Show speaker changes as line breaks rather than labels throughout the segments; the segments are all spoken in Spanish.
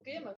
quema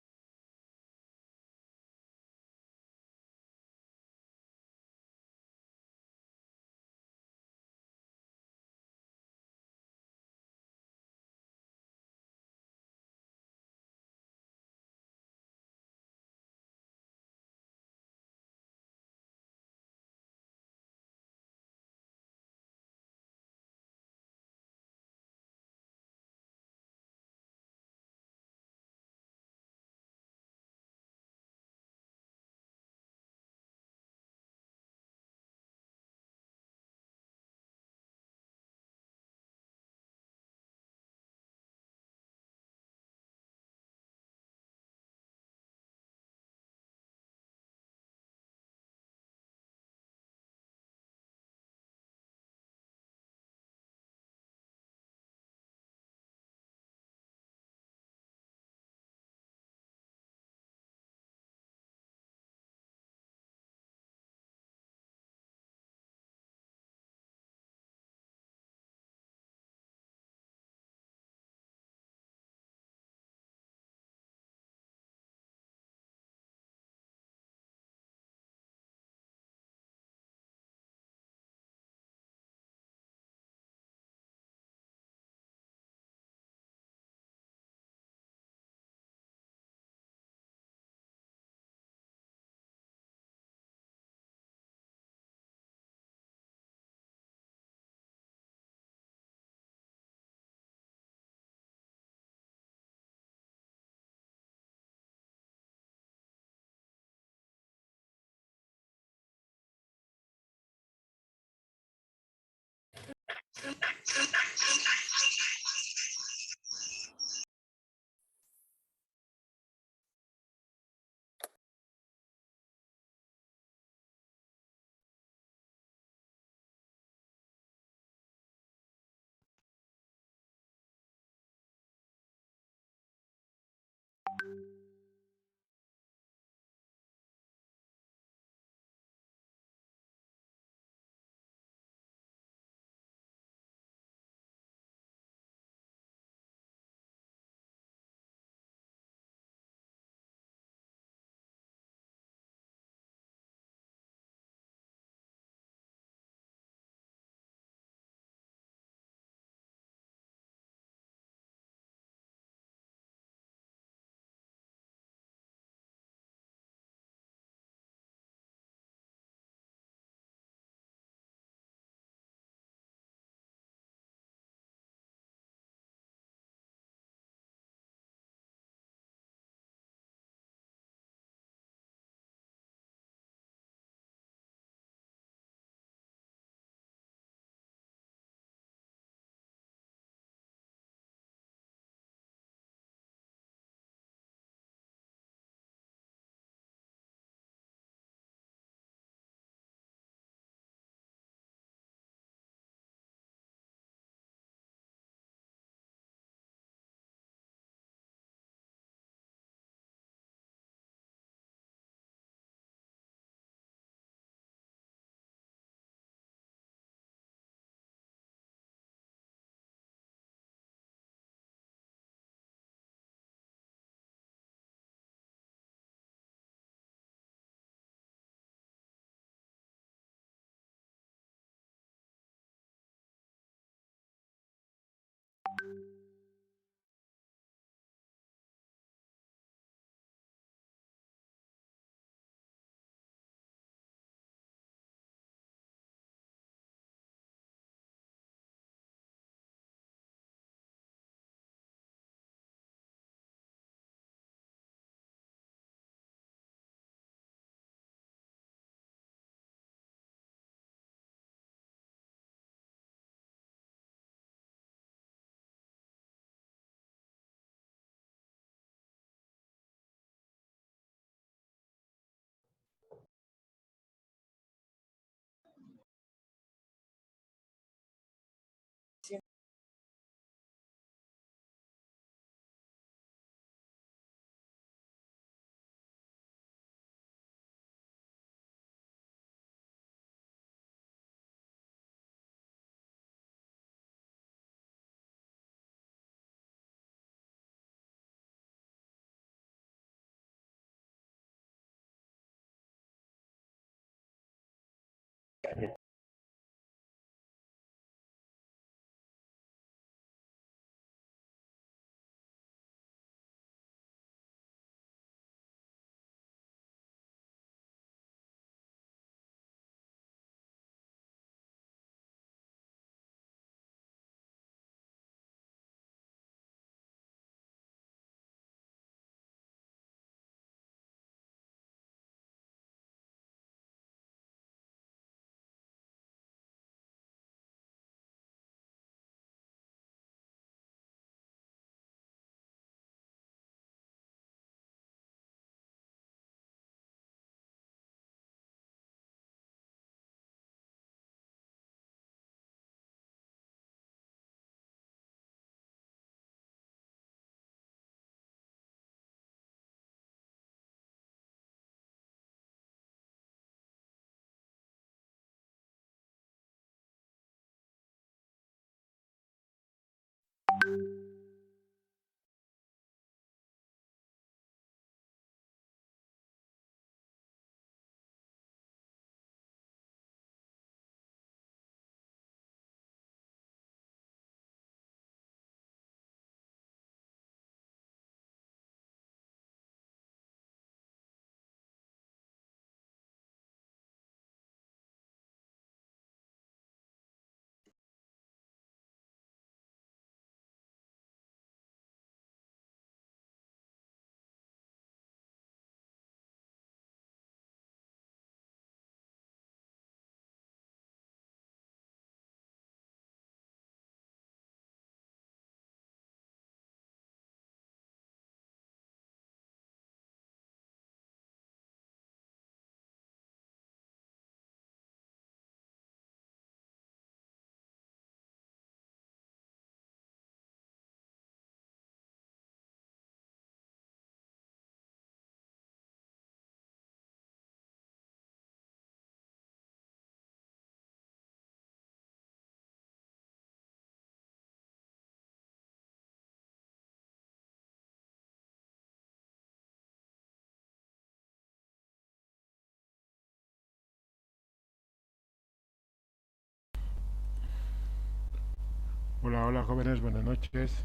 Hola, hola jóvenes, buenas noches.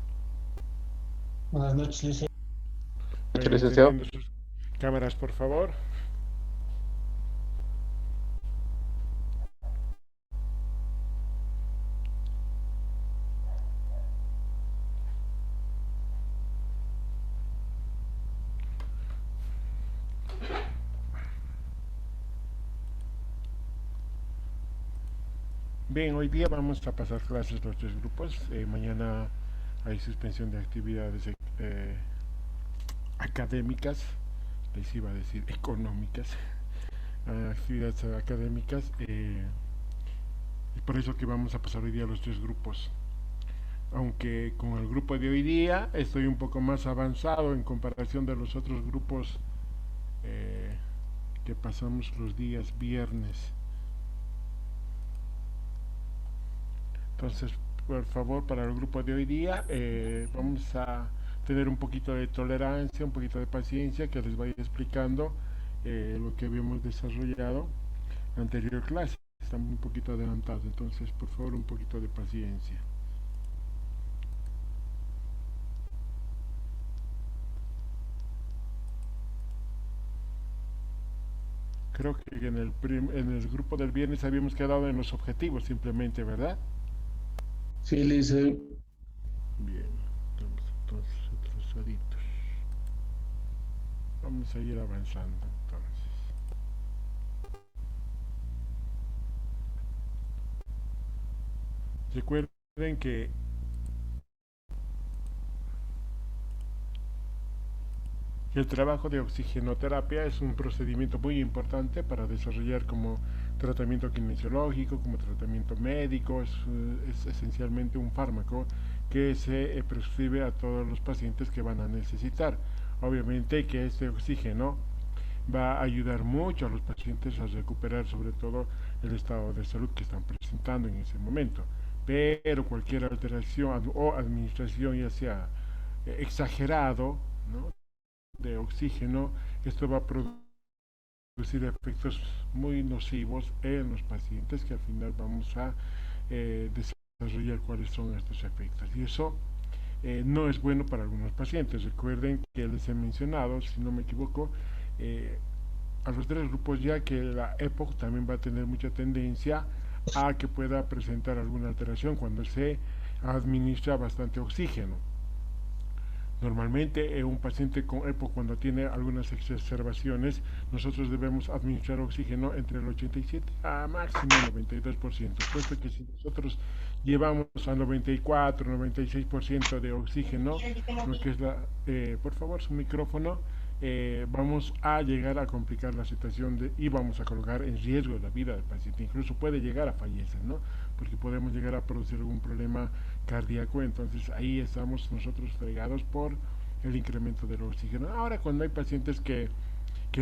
Buenas noches, Luis.
Vayan
Licenciado.
encendiendo sus cámaras, por favor. Bien, hoy día vamos a pasar clases los tres grupos. Mañana hay suspensión de actividades académicas, les iba a decir económicas, actividades académicas. Y por eso que vamos a pasar hoy día los tres grupos. Aunque con el grupo de hoy día estoy un poco más avanzado en comparación de los otros grupos eh, que pasamos los días viernes. Entonces, por favor, para el grupo de hoy día, vamos a tener un poquito de tolerancia, un poquito de paciencia, que les vaya explicando lo que habíamos desarrollado en la anterior clase. Estamos un poquito adelantados, entonces, por favor, un poquito de paciencia. Creo que en el grupo del viernes habíamos quedado en los objetivos simplemente, ¿verdad?
Sí, Luis.
Bien, estamos entonces atrasaditos. Vamos a ir avanzando entonces. Recuerden que el trabajo de oxigenoterapia es un procedimiento muy importante para desarrollar como tratamiento kinesiológico, como tratamiento médico, es esencialmente un fármaco que se prescribe a todos los pacientes que van a necesitar. Obviamente que este oxígeno va a ayudar mucho a los pacientes a recuperar sobre todo el estado de salud que están presentando en ese momento. Pero cualquier alteración o administración ya sea exagerado, ¿no?, de oxígeno, esto va a producir producir efectos muy nocivos en los pacientes que al final vamos a desarrollar cuáles son estos efectos. Y eso no es bueno para algunos pacientes. Recuerden que les he mencionado, si no me equivoco, eh, a los tres grupos ya que la EPOC también va a tener mucha tendencia a que pueda presentar alguna alteración cuando se administra bastante oxígeno. Normalmente un paciente con EPOC cuando tiene algunas exacerbaciones, nosotros debemos administrar oxígeno entre el 87 a máximo 92%, puesto que si nosotros llevamos a 94, 96% de oxígeno, lo que es por favor su micrófono, vamos a llegar a complicar la situación y vamos a colocar en riesgo la vida del paciente, incluso puede llegar a fallecer, ¿no? Porque podemos llegar a producir algún problema cardíaco, entonces ahí estamos nosotros fregados por el incremento del oxígeno. Ahora cuando hay pacientes que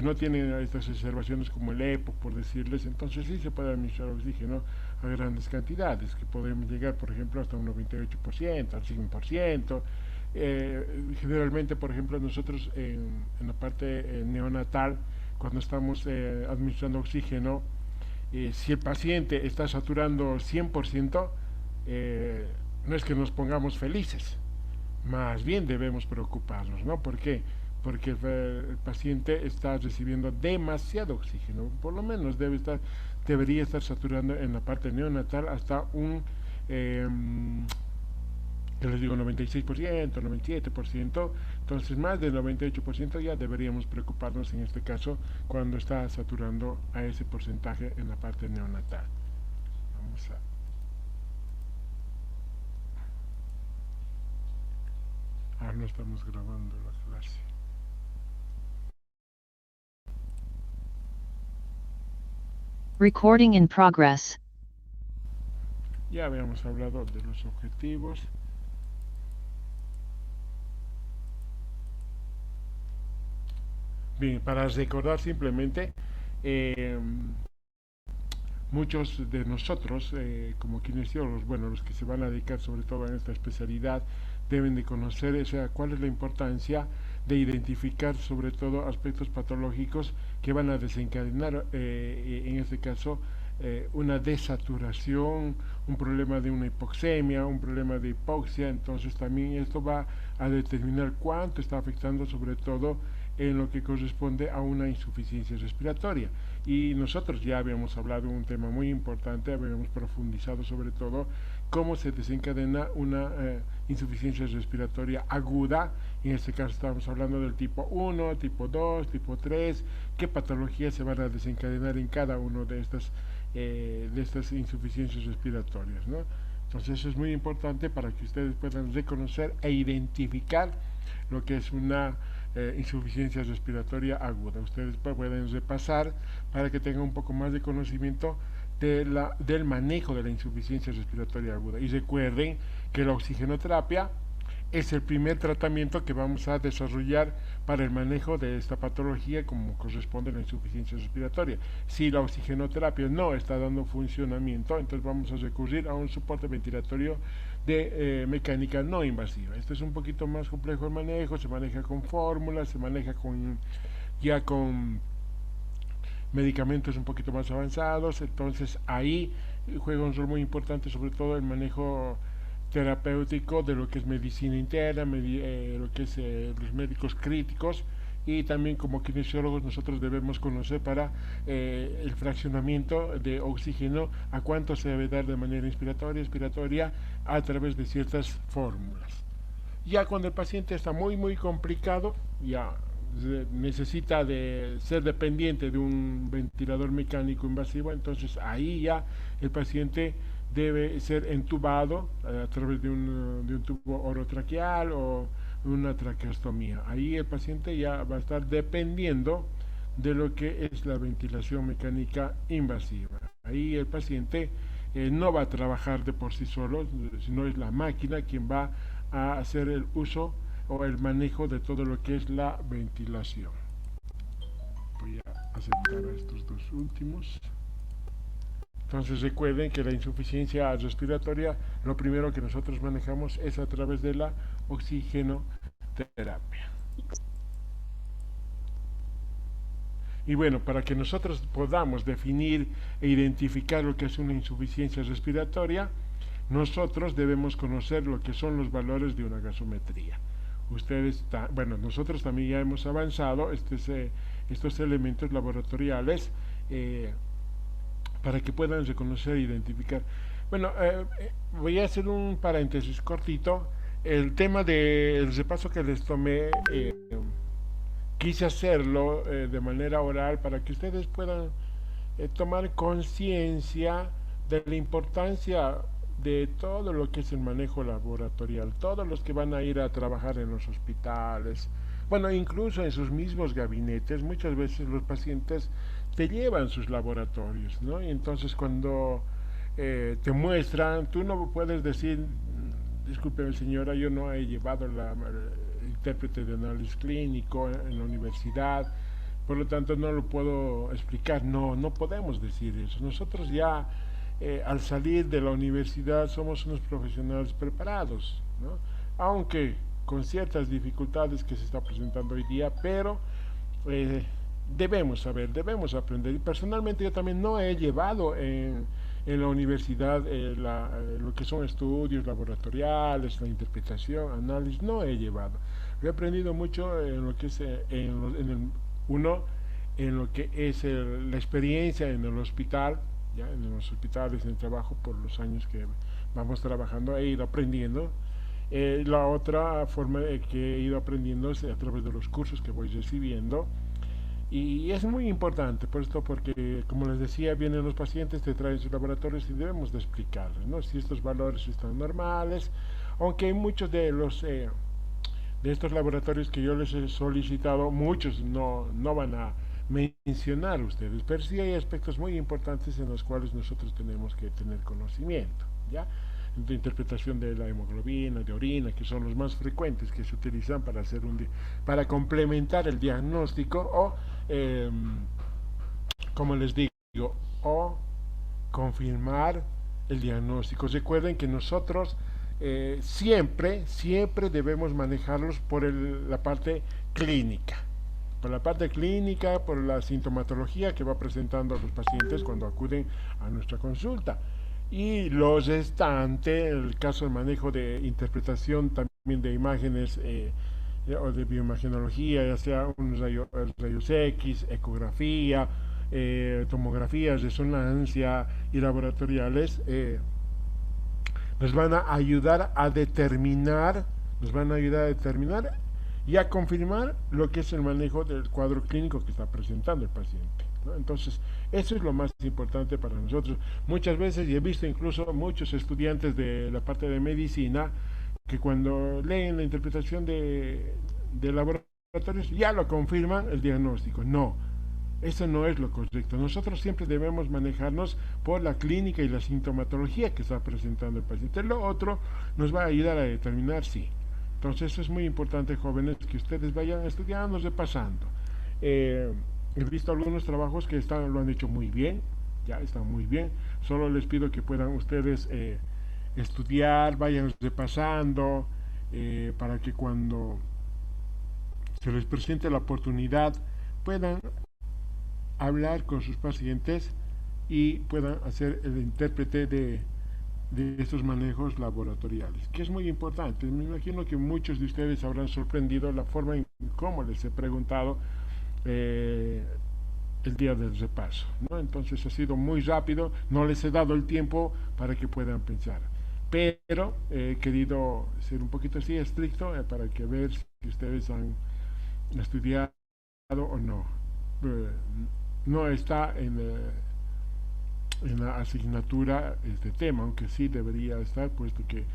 no tienen estas observaciones como el EPOC, por decirles, entonces sí se puede administrar oxígeno a grandes cantidades, que podemos llegar, por ejemplo, hasta un 98%, al 100%. Generalmente, por ejemplo, nosotros en la parte neonatal, cuando estamos administrando oxígeno, si el paciente está saturando 100%, no es que nos pongamos felices, más bien debemos preocuparnos, ¿no? ¿Por qué? Porque el paciente está recibiendo demasiado oxígeno, por lo menos debería estar saturando en la parte neonatal hasta un, que les digo, 96%, 97%, entonces más del 98% ya deberíamos preocuparnos en este caso cuando está saturando a ese porcentaje en la parte neonatal. Vamos a... no estamos grabando la clase.
Recording in progress.
Ya habíamos hablado de los objetivos. Bien, para recordar simplemente, muchos de nosotros, como kinesiólogos, bueno, los que se van a dedicar sobre todo a esta especialidad, deben de conocer cuál es la importancia de identificar sobre todo aspectos patológicos que van a desencadenar, en este caso, una desaturación, un problema de una hipoxemia, un problema de hipoxia. Entonces también esto va a determinar cuánto está afectando sobre todo en lo que corresponde a una insuficiencia respiratoria. Y nosotros ya habíamos hablado de un tema muy importante, habíamos profundizado sobre todo cómo se desencadena una insuficiencia respiratoria aguda. En este caso estamos hablando del tipo 1, tipo 2, tipo 3, qué patologías se van a desencadenar en cada uno de estas insuficiencias respiratorias, ¿no? Entonces eso es muy importante para que ustedes puedan reconocer e identificar lo que es una insuficiencia respiratoria aguda. Ustedes pueden repasar para que tengan un poco más de conocimiento del manejo de la insuficiencia respiratoria aguda. Y recuerden que la oxigenoterapia es el primer tratamiento que vamos a desarrollar para el manejo de esta patología como corresponde a la insuficiencia respiratoria. Si la oxigenoterapia no está dando funcionamiento, entonces vamos a recurrir a un soporte ventilatorio de mecánica no invasiva. Este es un poquito más complejo el manejo, se maneja con fórmulas, se maneja ya con medicamentos un poquito más avanzados, entonces ahí juega un rol muy importante sobre todo el manejo terapéutico de lo que es medicina interna, lo que es los médicos críticos, y también como kinesiólogos nosotros debemos conocer para el fraccionamiento de oxígeno, a cuánto se debe dar de manera inspiratoria, expiratoria, a través de ciertas fórmulas. Ya cuando el paciente está muy complicado, ya necesita de ser dependiente de un ventilador mecánico invasivo, entonces ahí ya el paciente debe ser entubado a través de un tubo orotraqueal o una traqueostomía. Ahí el paciente ya va a estar dependiendo de lo que es la ventilación mecánica invasiva. Ahí el paciente no va a trabajar de por sí solo, sino es la máquina quien va a hacer el uso o el manejo de todo lo que es la ventilación. Voy a aceptar a estos dos últimos. Entonces recuerden que la insuficiencia respiratoria, lo primero que nosotros manejamos es a través de la oxigenoterapia. Y bueno, para que nosotros podamos definir e identificar lo que es una insuficiencia respiratoria, nosotros debemos conocer lo que son los valores de una gasometría. Bueno, nosotros también ya hemos avanzado estos elementos laboratoriales eh, para que puedan reconocer e identificar. Bueno, voy a hacer un paréntesis cortito. El tema del repaso que les tomé, quise hacerlo de manera oral para que ustedes puedan tomar conciencia de la importancia de todo lo que es el manejo laboratorial, todos los que van a ir a trabajar en los hospitales, bueno, incluso en sus mismos gabinetes, muchas veces los pacientes te llevan sus laboratorios, ¿no? Y entonces cuando te muestran, tú no puedes decir, disculpe señora, yo no he llevado el intérprete de análisis clínico en la universidad, por lo tanto no lo puedo explicar. No, no podemos decir eso. Nosotros ya al salir de la universidad somos unos profesionales preparados, ¿no? Aunque con ciertas dificultades que se está presentando hoy día, pero eh, debemos saber, debemos aprender. Y personalmente yo también no he llevado en la universidad lo que son estudios laboratoriales, la interpretación, análisis, no he llevado. He aprendido mucho en lo que es uno, en lo que es la experiencia en el hospital, ya en los hospitales, en el trabajo, por los años que vamos trabajando, he ido aprendiendo. La otra forma que he ido aprendiendo es a través de los cursos que voy recibiendo. Y es muy importante por esto, porque como les decía, vienen los pacientes, te traen sus laboratorios y debemos de explicarles, ¿no? Si estos valores están normales, aunque muchos de estos laboratorios que yo les he solicitado, muchos no van a mencionar ustedes, pero sí hay aspectos muy importantes en los cuales nosotros tenemos que tener conocimiento, ¿ya? De interpretación de la hemoglobina, de orina, que son los más frecuentes que se utilizan para para complementar el diagnóstico o, como les digo, o confirmar el diagnóstico. Recuerden que nosotros siempre debemos manejarlos por la parte clínica. Por la parte clínica, por la sintomatología que va presentando a los pacientes cuando acuden a nuestra consulta. Y lo restante, el caso de manejo de interpretación también de imágenes o de bioimagenología, ya sea rayos X, ecografía, tomografías, resonancia y laboratoriales, nos van a ayudar a determinar, nos van a ayudar a determinar y a confirmar lo que es el manejo del cuadro clínico que está presentando el paciente, ¿no? Entonces, eso es lo más importante para nosotros. Muchas veces, y he visto incluso muchos estudiantes de la parte de medicina, que cuando leen la interpretación de laboratorios ya lo confirman el diagnóstico. No, eso no es lo correcto. Nosotros siempre debemos manejarnos por la clínica y la sintomatología que está presentando el paciente. Lo otro nos va a ayudar a determinar si. Entonces eso es muy importante, jóvenes, que ustedes vayan estudiando, repasando. He visto algunos trabajos que lo han hecho muy bien, ya están muy bien. Solo les pido que puedan ustedes estudiar, vayan repasando, para que cuando se les presente la oportunidad puedan hablar con sus pacientes y puedan hacer el intérprete de estos manejos laboratoriales, que es muy importante. Me imagino que muchos de ustedes habrán sorprendido la forma en cómo les he preguntado el día del repaso, ¿no? Entonces ha sido muy rápido, no les he dado el tiempo para que puedan pensar, pero he querido ser un poquito así estricto para que ver si ustedes han estudiado o no. No está en la asignatura este tema, aunque sí debería estar, puesto que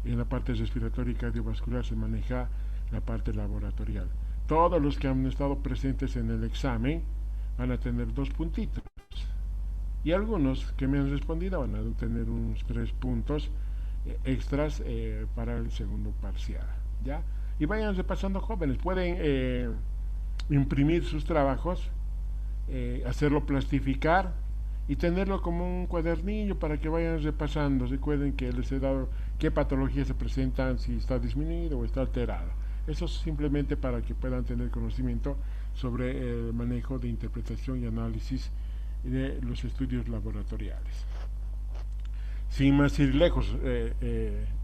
en la parte respiratoria y cardiovascular se maneja la parte laboratorial. Todos los que han estado presentes en el examen van a tener 2 puntitos. Y algunos que me han respondido van a tener unos 3 puntos extras para el segundo parcial, ¿ya? Y vayan repasando, jóvenes. Pueden imprimir sus trabajos, hacerlo plastificar y tenerlo como un cuadernillo para que vayan repasando. Recuerden que les he dado qué patologías se presentan, si está disminuido o está alterado. Eso es simplemente para que puedan tener conocimiento sobre el manejo de interpretación y análisis de los estudios laboratoriales. Sin más ir lejos,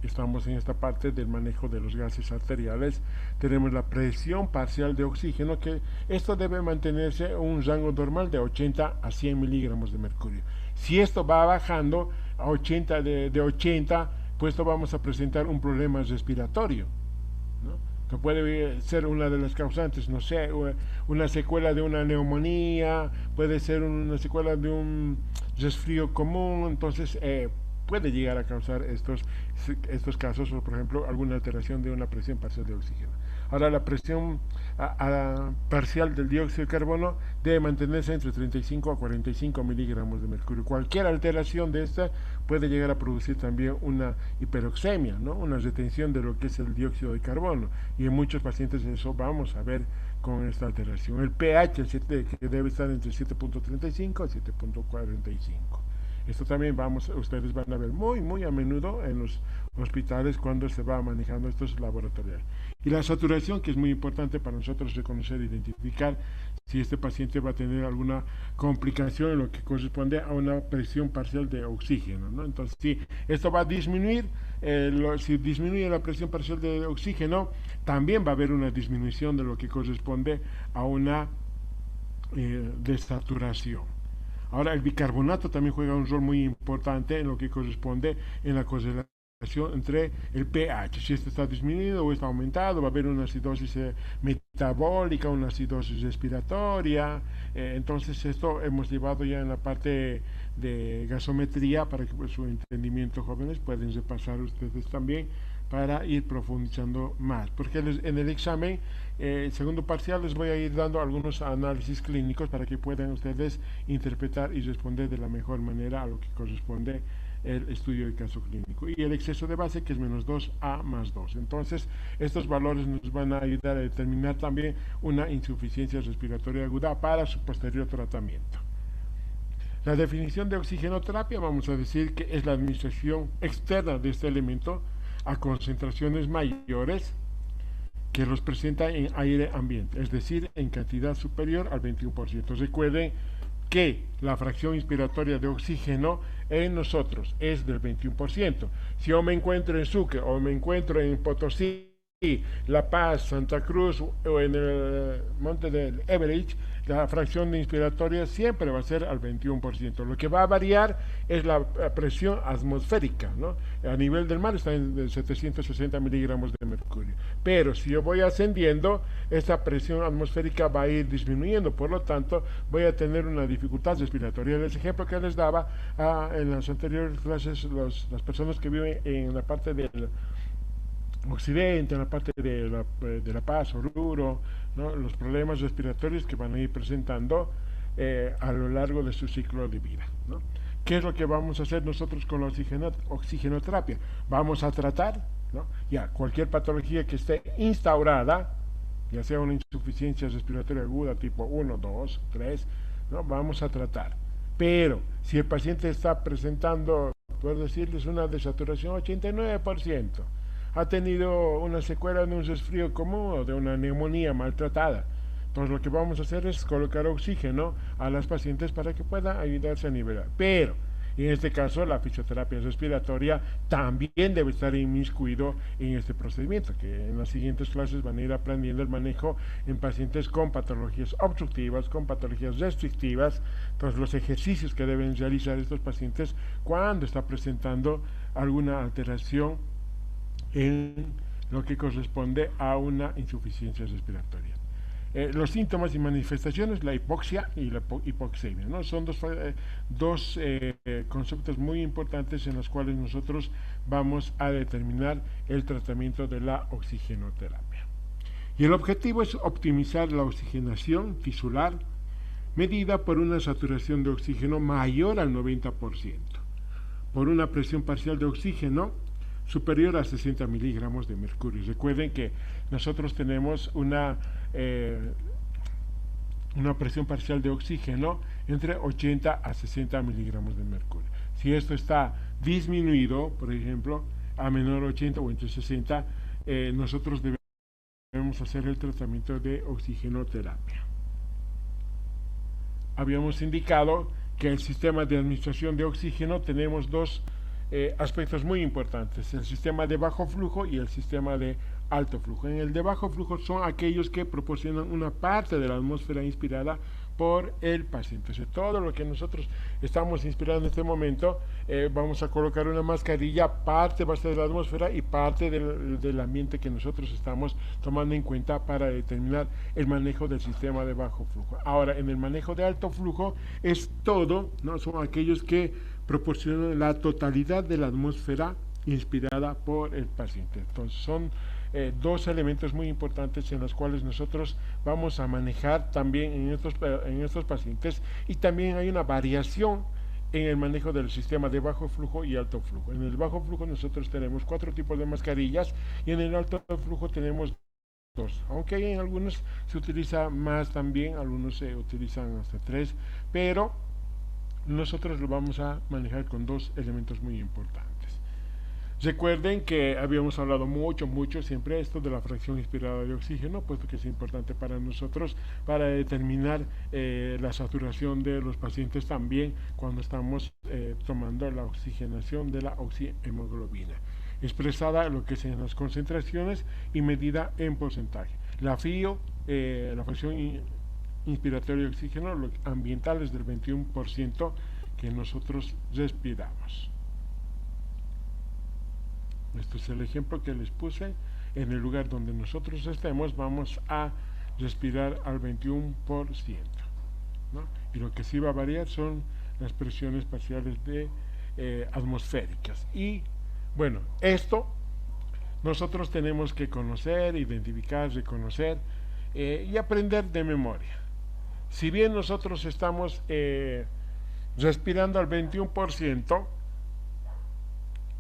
estamos en esta parte del manejo de los gases arteriales. Tenemos la presión parcial de oxígeno, que esto debe mantenerse en un rango normal de 80 a 100 miligramos de mercurio. Si esto va bajando a 80 de 80, pues vamos a presentar un problema respiratorio, ¿no? Que puede ser una de las causantes, no sé, una secuela de una neumonía, puede ser una secuela de un resfrío común. Entonces puede llegar a causar estos casos, o por ejemplo alguna alteración de una presión parcial de oxígeno. Ahora, la presión parcial del dióxido de carbono debe mantenerse entre 35 a 45 miligramos de mercurio. Cualquier alteración de esta puede llegar a producir también una hiperoxemia, ¿no? Una retención de lo que es el dióxido de carbono, y en muchos pacientes eso vamos a ver con esta alteración. El pH que debe estar entre 7.35 a 7.45. Esto también ustedes van a ver muy a menudo en los hospitales cuando se va manejando estos laboratorios. Y la saturación, que es muy importante para nosotros reconocer e identificar si este paciente va a tener alguna complicación en lo que corresponde a una presión parcial de oxígeno, ¿no? Entonces, si esto va a disminuir, si disminuye la presión parcial de oxígeno, también va a haber una disminución de lo que corresponde a una desaturación. Ahora, el bicarbonato también juega un rol muy importante en lo que corresponde en la correlación entre el pH. Si este está disminuido o está aumentado, va a haber una acidosis metabólica, una acidosis respiratoria. Entonces, esto hemos llevado ya en la parte de gasometría para que, pues, su entendimiento, jóvenes, pueden repasar ustedes también para ir profundizando más, porque en el examen segundo parcial les voy a ir dando algunos análisis clínicos para que puedan ustedes interpretar y responder de la mejor manera a lo que corresponde el estudio de caso clínico. Y el exceso de base, que es menos 2A más 2. Entonces, estos valores nos van a ayudar a determinar también una insuficiencia respiratoria aguda para su posterior tratamiento. La definición de oxigenoterapia, vamos a decir que es la administración externa de este elemento a concentraciones mayores que los presenta en aire ambiente, es decir, en cantidad superior al 21%. Recuerden que la fracción inspiratoria de oxígeno en nosotros es del 21%. Si yo me encuentro en Sucre o me encuentro en Potosí, La Paz, Santa Cruz o en el monte del Everest, la fracción inspiratoria siempre va a ser al 21%. Lo que va a variar es la presión atmosférica, ¿no? A nivel del mar está en 760 miligramos de mercurio. Pero si yo voy ascendiendo, esta presión atmosférica va a ir disminuyendo. Por lo tanto, voy a tener una dificultad respiratoria. El ejemplo que les daba en las anteriores clases, las personas que viven en la parte del occidente, en la parte de la Paz, Oruro, ¿no? Los problemas respiratorios que van a ir presentando a lo largo de su ciclo de vida, ¿no? ¿Qué es lo que vamos a hacer nosotros con la oxigenoterapia? Vamos a tratar, ¿no? Ya cualquier patología que esté instaurada, ya sea una insuficiencia respiratoria aguda tipo 1, 2, 3, ¿no? Vamos a tratar. Pero si el paciente está presentando, puedo decirles, una desaturación 89%, ha tenido una secuela de un resfrío común o de una neumonía maltratada, entonces lo que vamos a hacer es colocar oxígeno a las pacientes para que puedan ayudarse a nivelar. Pero en este caso la fisioterapia respiratoria también debe estar inmiscuido en este procedimiento, que en las siguientes clases van a ir aprendiendo el manejo en pacientes con patologías obstructivas, con patologías restrictivas. Entonces los ejercicios que deben realizar estos pacientes cuando está presentando alguna alteración en lo que corresponde a una insuficiencia respiratoria. Los síntomas y manifestaciones, la hipoxia y la hipoxemia, ¿no? Son dos conceptos muy importantes en los cuales nosotros vamos a determinar el tratamiento de la oxigenoterapia. Y el objetivo es optimizar la oxigenación tisular medida por una saturación de oxígeno mayor al 90%, por una presión parcial de oxígeno superior a 60 miligramos de mercurio. Recuerden que nosotros tenemos una presión parcial de oxígeno entre 80 a 60 miligramos de mercurio. Si esto está disminuido, por ejemplo, a menor 80 o entre 60, nosotros debemos hacer el tratamiento de oxigenoterapia. habíamos indicado que el sistema de administración de oxígeno tenemos dos aspectos muy importantes, el sistema de bajo flujo y el sistema de alto flujo. En el de bajo flujo son aquellos que proporcionan una parte de la atmósfera inspirada por el paciente. O sea, todo lo que nosotros estamos inspirando en este momento, vamos a colocar una mascarilla, parte va a ser de la atmósfera y parte del ambiente que nosotros estamos tomando en cuenta para determinar el manejo del sistema de bajo flujo. Ahora, en el manejo de alto flujo es todo, ¿no? Son aquellos que proporcionan la totalidad de la atmósfera inspirada por el paciente. Entonces son dos elementos muy importantes en los cuales nosotros vamos a manejar también en estos pacientes, y también hay una variación en el manejo del sistema de bajo flujo y alto flujo. En el bajo flujo nosotros tenemos 4 tipos de mascarillas y en el alto flujo tenemos 2, aunque en algunos se utiliza más también, algunos se utilizan hasta 3, pero nosotros lo vamos a manejar con 2 elementos muy importantes. Recuerden que habíamos hablado mucho siempre esto de la fracción inspirada de oxígeno, puesto que es importante para nosotros para determinar la saturación de los pacientes también cuando estamos tomando la oxigenación de la oxihemoglobina, expresada lo que es en las concentraciones y medida en porcentaje. La FIO, la fracción inspiratoria de oxígeno ambiental es del 21% que nosotros respiramos. Este es el ejemplo que les puse. En el lugar donde nosotros estemos vamos a respirar al 21%, ¿no? Y lo que sí va a variar son las presiones parciales atmosféricas. Y bueno, esto nosotros tenemos que conocer, identificar, reconocer y aprender de memoria. Si bien nosotros estamos respirando al 21%,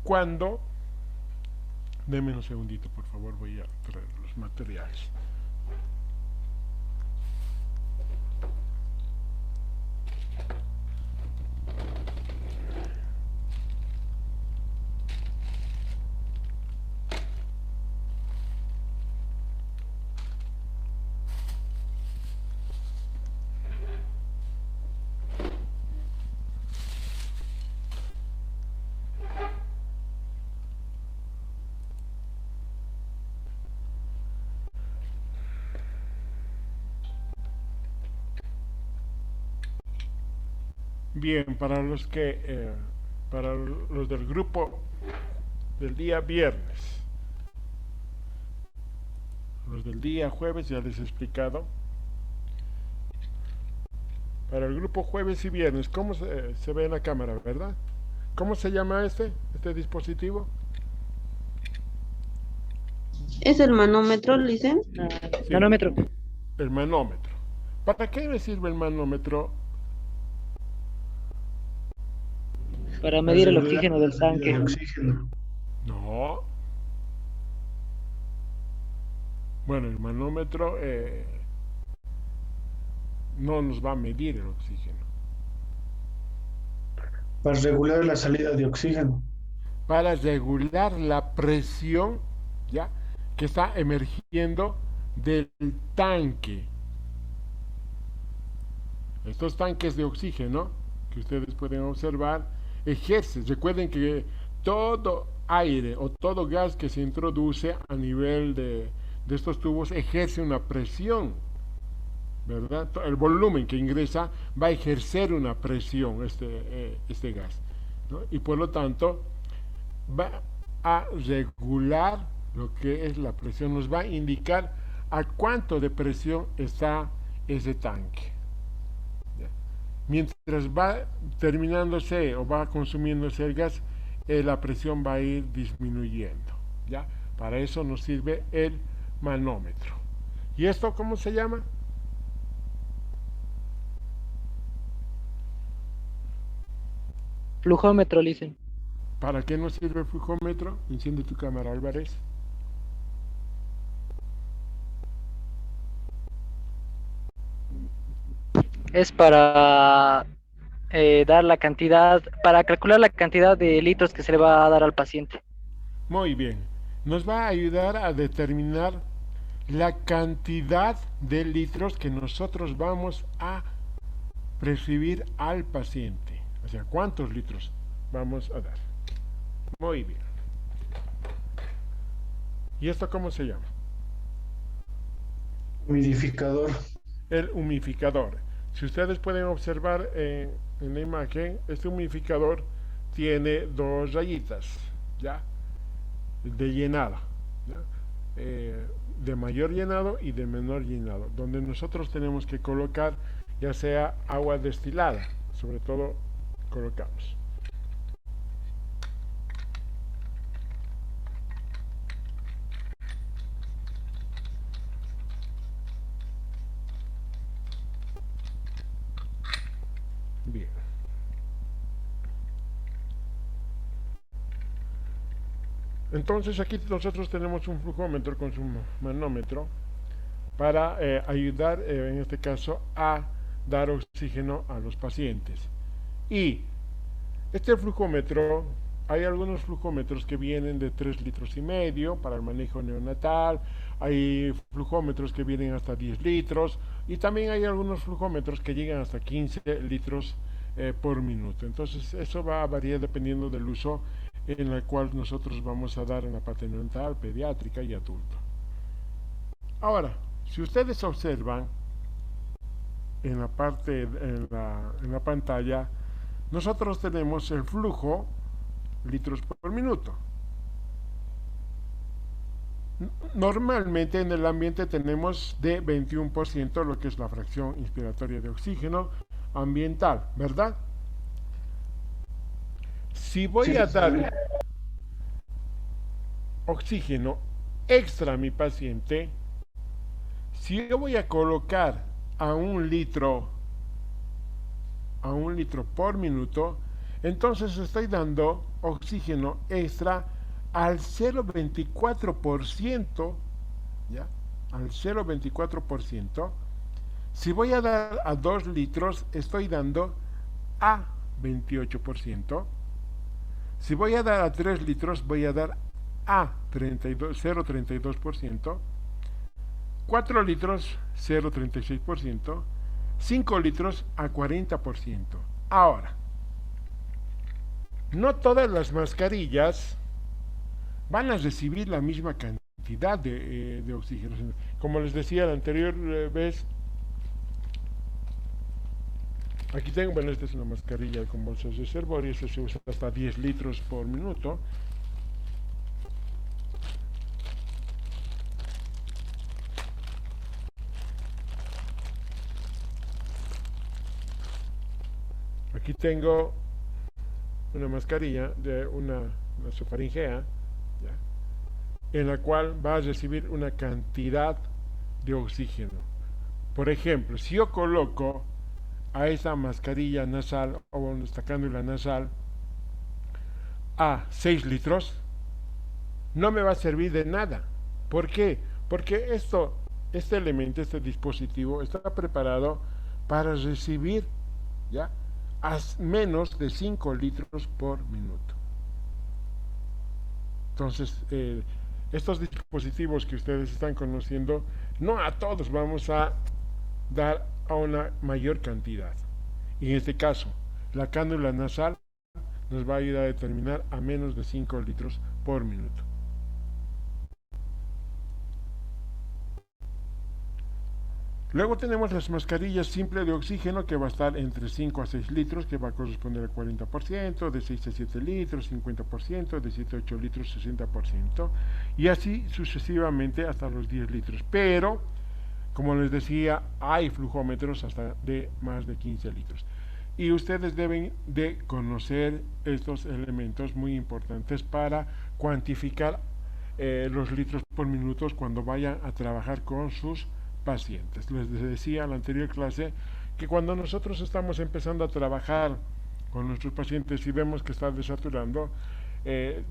cuando... Deme un segundito, por favor, voy a traer los materiales. Bien, para los del grupo del día viernes, los del día jueves ya les he explicado. Para el grupo jueves y viernes, ¿cómo se ve en la cámara, verdad? ¿Cómo se llama este dispositivo?
¿Es el manómetro, Licen?
Sí,
Manómetro.
el manómetro. ¿Para qué me sirve el manómetro?
Para medir el oxígeno del tanque.
No. Bueno, el manómetro no nos va a medir el oxígeno.
Para regular la salida de oxígeno.
Para regular la presión, ¿ya?, que está emergiendo del tanque. Estos tanques de oxígeno que ustedes pueden observar ejercen. Recuerden que todo aire o todo gas que se introduce a nivel de estos tubos ejerce una presión, ¿verdad? El volumen que ingresa va a ejercer una presión, este gas, ¿no? Y por lo tanto va a regular lo que es la presión, nos va a indicar a cuánto de presión está ese tanque. ¿Ya? Mientras va terminándose o va consumiéndose el gas, la presión va a ir disminuyendo, ¿ya? Para eso nos sirve el manómetro. ¿Y esto cómo se llama?
Flujómetro, dicen.
¿Para qué nos sirve el flujómetro? Enciende tu cámara, Álvarez.
Es para dar la cantidad, para calcular la cantidad de litros que se le va a dar al paciente.
Muy bien. Nos va a ayudar a determinar la cantidad de litros que nosotros vamos a prescribir al paciente. O sea, ¿cuántos litros vamos a dar? Muy bien. ¿Y esto cómo se llama?
Humidificador.
El humidificador. Si ustedes pueden observar en la imagen, este humidificador tiene dos rayitas, ¿ya? De llenado, ¿ya? De mayor llenado y de menor llenado, donde nosotros tenemos que colocar ya sea agua destilada, sobre todo colocamos. Bien. Entonces aquí nosotros tenemos un flujómetro con su manómetro para ayudar en este caso a dar oxígeno a los pacientes. Y este flujómetro, hay algunos flujómetros que vienen de 3,5 litros para el manejo neonatal, hay flujómetros que vienen hasta 10 litros y también hay algunos flujómetros que llegan hasta 15 litros por minuto. Entonces eso va a variar dependiendo del uso en el cual nosotros vamos a dar en la parte neonatal, pediátrica y adulto. Ahora, si ustedes observan en la parte, en la pantalla, nosotros tenemos el flujo litros por minuto. Normalmente en el ambiente tenemos de 21% lo que es la fracción inspiratoria de oxígeno ambiental, ¿verdad? Si voy a dar oxígeno extra a mi paciente, si yo voy a colocar a 1 litro por minuto, entonces estoy dando oxígeno extra al 0,24%, ¿ya? Al 0,24%. Si voy a dar a 2 litros, estoy dando a 28%. Si voy a dar a 3 litros, voy a dar a 0,32%. 4 litros, 0,36%. 5 litros a 40%. Ahora, no todas las mascarillas van a recibir la misma cantidad de oxígeno. Como les decía la anterior vez, aquí tengo, bueno, esta es una mascarilla con bolsas de Servor y esta se usa hasta 10 litros por minuto. Aquí tengo una mascarilla de una nasofaringea, ¿ya? En la cual va a recibir una cantidad de oxígeno. Por ejemplo, si yo coloco a esa mascarilla nasal o esta cánula nasal a 6 litros, no me va a servir de nada. ¿Por qué? Porque este elemento, este dispositivo está preparado para recibir, ¿ya?, a menos de 5 litros por minuto. Entonces, estos dispositivos que ustedes están conociendo, no a todos vamos a dar a una mayor cantidad. Y en este caso, la cánula nasal nos va a ayudar a determinar a menos de 5 litros por minuto. Luego tenemos las mascarillas simples de oxígeno, que va a estar entre 5 a 6 litros, que va a corresponder al 40%, de 6 a 7 litros, 50%, de 7 a 8 litros, 60%, y así sucesivamente hasta los 10 litros. Pero, como les decía, hay flujómetros hasta de más de 15 litros. Y ustedes deben de conocer estos elementos muy importantes para cuantificar los litros por minuto cuando vayan a trabajar con sus pacientes. Les decía en la anterior clase que cuando nosotros estamos empezando a trabajar con nuestros pacientes y vemos que está desaturando,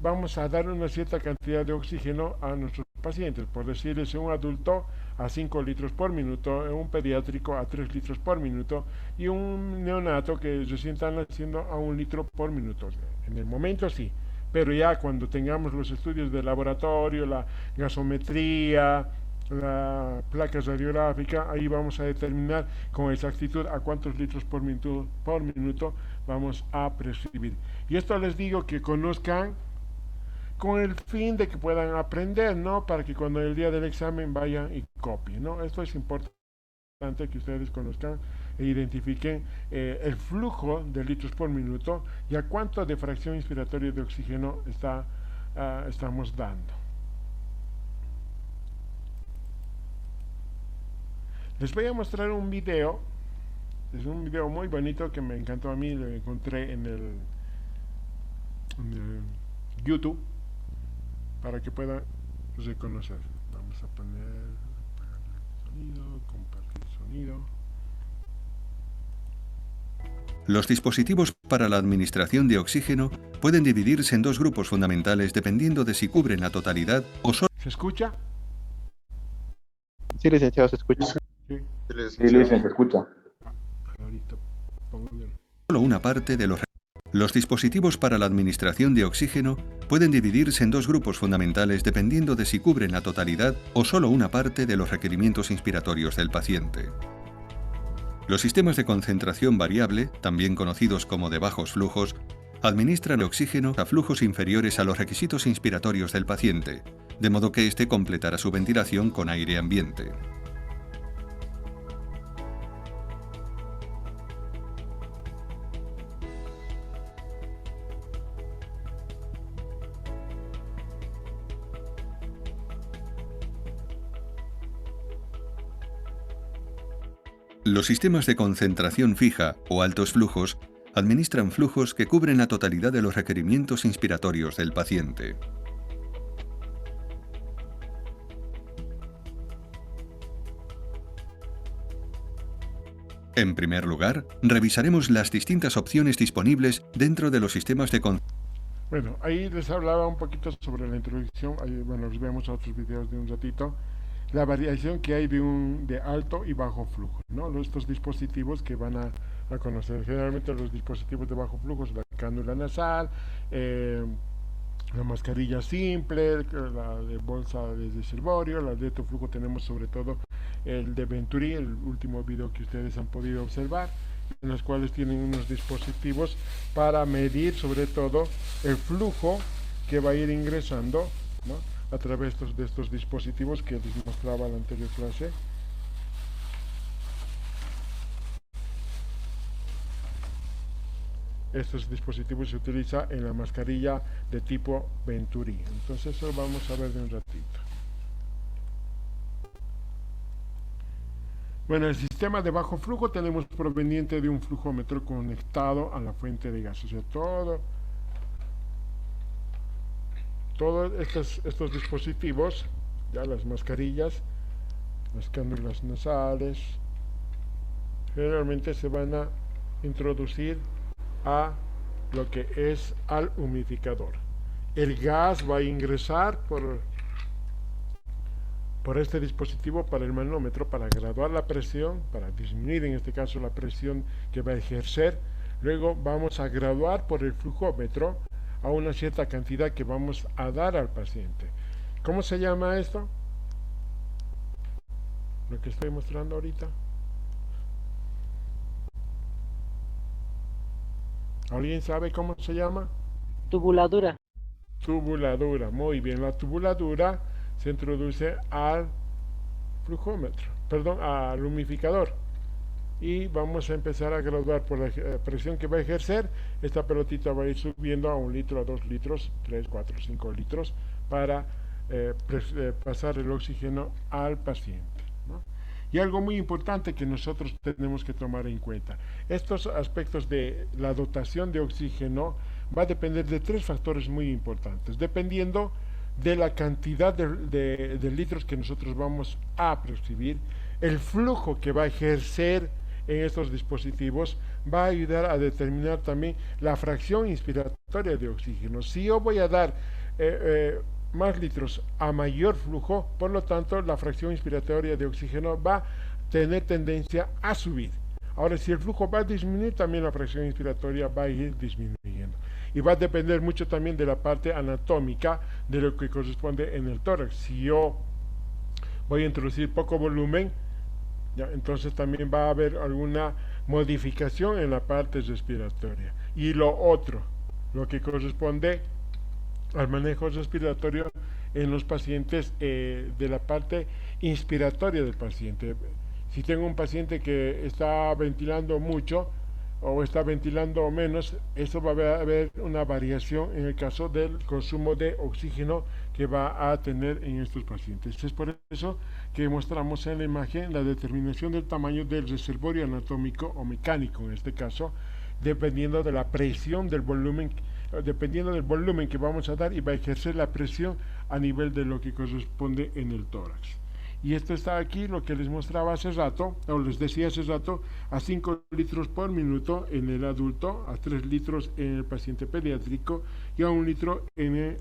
vamos a dar una cierta cantidad de oxígeno a nuestros pacientes, por decirles, un adulto a 5 litros por minuto, un pediátrico a 3 litros por minuto y un neonato que recién están naciendo a 1 litro por minuto. En el momento sí, pero ya cuando tengamos los estudios de laboratorio, la gasometría, la placa radiográfica, ahí vamos a determinar con exactitud a cuántos litros por minuto vamos a prescribir. Y esto les digo que conozcan con el fin de que puedan aprender, ¿no? Para que cuando el día del examen vayan y copien, ¿no? Esto es importante que ustedes conozcan e identifiquen el flujo de litros por minuto y a cuánto de fracción inspiratoria de oxígeno estamos dando. Les voy a mostrar un video. Es un video muy bonito que me encantó a mí, lo encontré en el YouTube para que puedan reconocer. Vamos a poner, apagar el sonido, compartir sonido.
Los dispositivos para la administración de oxígeno pueden dividirse en dos grupos fundamentales dependiendo de si cubren la totalidad o solo...
¿Se escucha?
Sí, licenciado, se escucha.
Sí.
Sí, licenciado, se escucha.
Ahorita pongo
una parte de los... Los dispositivos para la administración de oxígeno pueden dividirse en dos grupos fundamentales dependiendo de si cubren la totalidad o solo una parte de los requerimientos inspiratorios del paciente. Los sistemas de concentración variable, también conocidos como de bajos flujos, administran el oxígeno a flujos inferiores a los requisitos inspiratorios del paciente, de modo que éste completará su ventilación con aire ambiente. Los sistemas de concentración fija o altos flujos administran flujos que cubren la totalidad de los requerimientos inspiratorios del paciente. En primer lugar, revisaremos las distintas opciones disponibles dentro de los sistemas de concentración.
Bueno, ahí les hablaba un poquito sobre la introducción. Ahí, bueno, los vemos a otros videos de un ratito. La variación que hay de alto y bajo flujo, ¿no? Estos dispositivos que van a conocer. Generalmente los dispositivos de bajo flujo es la cánula nasal, la mascarilla simple, la de bolsa de deservorio, la de alto flujo tenemos sobre todo el de Venturi, el último video que ustedes han podido observar, en los cuales tienen unos dispositivos para medir sobre todo el flujo que va a ir ingresando, ¿no? A través de estos dispositivos que les mostraba en la anterior clase. Estos dispositivos se utilizan en la mascarilla de tipo Venturi. Entonces eso vamos a ver de un ratito. Bueno, el sistema de bajo flujo tenemos proveniente de un flujómetro conectado a la fuente de gas. O sea, todos estos dispositivos, ya las mascarillas, las cánulas nasales, generalmente se van a introducir a lo que es al humidificador. El gas va a ingresar por este dispositivo para el manómetro, para graduar la presión, para disminuir en este caso la presión que va a ejercer. Luego vamos a graduar por el flujómetro a una cierta cantidad que vamos a dar al paciente. ¿Cómo se llama esto? Lo que estoy mostrando ahorita. ¿Alguien sabe cómo se llama?
Tubuladura.
Tubuladura, muy bien. La tubuladura se introduce al flujómetro, perdón, al humidificador. Y vamos a empezar a graduar por la presión que va a ejercer. Esta pelotita va a ir subiendo a 1 litro, a 2 litros, 3, 4, 5 litros para pasar el oxígeno al paciente, ¿no? Y algo muy importante que nosotros tenemos que tomar en cuenta, estos aspectos de la dotación de oxígeno va a depender de 3 factores muy importantes, dependiendo de la cantidad de litros que nosotros vamos a prescribir. El flujo que va a ejercer en estos dispositivos va a ayudar a determinar también la fracción inspiratoria de oxígeno. Si yo voy a dar más litros a mayor flujo, por lo tanto la fracción inspiratoria de oxígeno va a tener tendencia a subir. Ahora, si el flujo va a disminuir, también la fracción inspiratoria va a ir disminuyendo. Y va a depender mucho también de la parte anatómica de lo que corresponde en el tórax. Si yo voy a introducir poco volumen, ¿ya? Entonces también va a haber alguna modificación en la parte respiratoria. Y lo otro, lo que corresponde al manejo respiratorio en los pacientes de la parte inspiratoria del paciente. Si tengo un paciente que está ventilando mucho o está ventilando menos, eso va a haber una variación en el caso del consumo de oxígeno que va a tener en estos pacientes. Es por eso que mostramos en la imagen la determinación del tamaño del reservorio anatómico o mecánico, en este caso, dependiendo de la presión del volumen, dependiendo del volumen que vamos a dar, y va a ejercer la presión a nivel de lo que corresponde en el tórax. Y esto está aquí, lo que les mostraba hace rato, o les decía hace rato, a 5 litros por minuto en el adulto, a 3 litros en el paciente pediátrico y a 1 litro en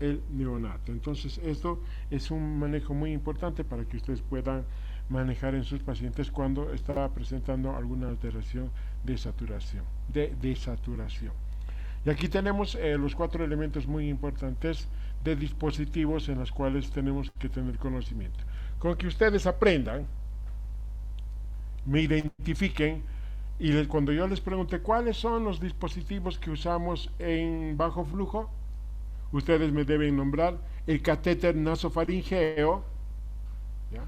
el neonato. Entonces esto es un manejo muy importante para que ustedes puedan manejar en sus pacientes cuando está presentando alguna alteración de saturación, de desaturación. Y aquí tenemos los 4 elementos muy importantes de dispositivos en los cuales tenemos que tener conocimiento. Con que ustedes aprendan, me identifiquen, y cuando yo les pregunte cuáles son los dispositivos que usamos en bajo flujo, ustedes me deben nombrar el catéter nasofaringeo, ¿ya?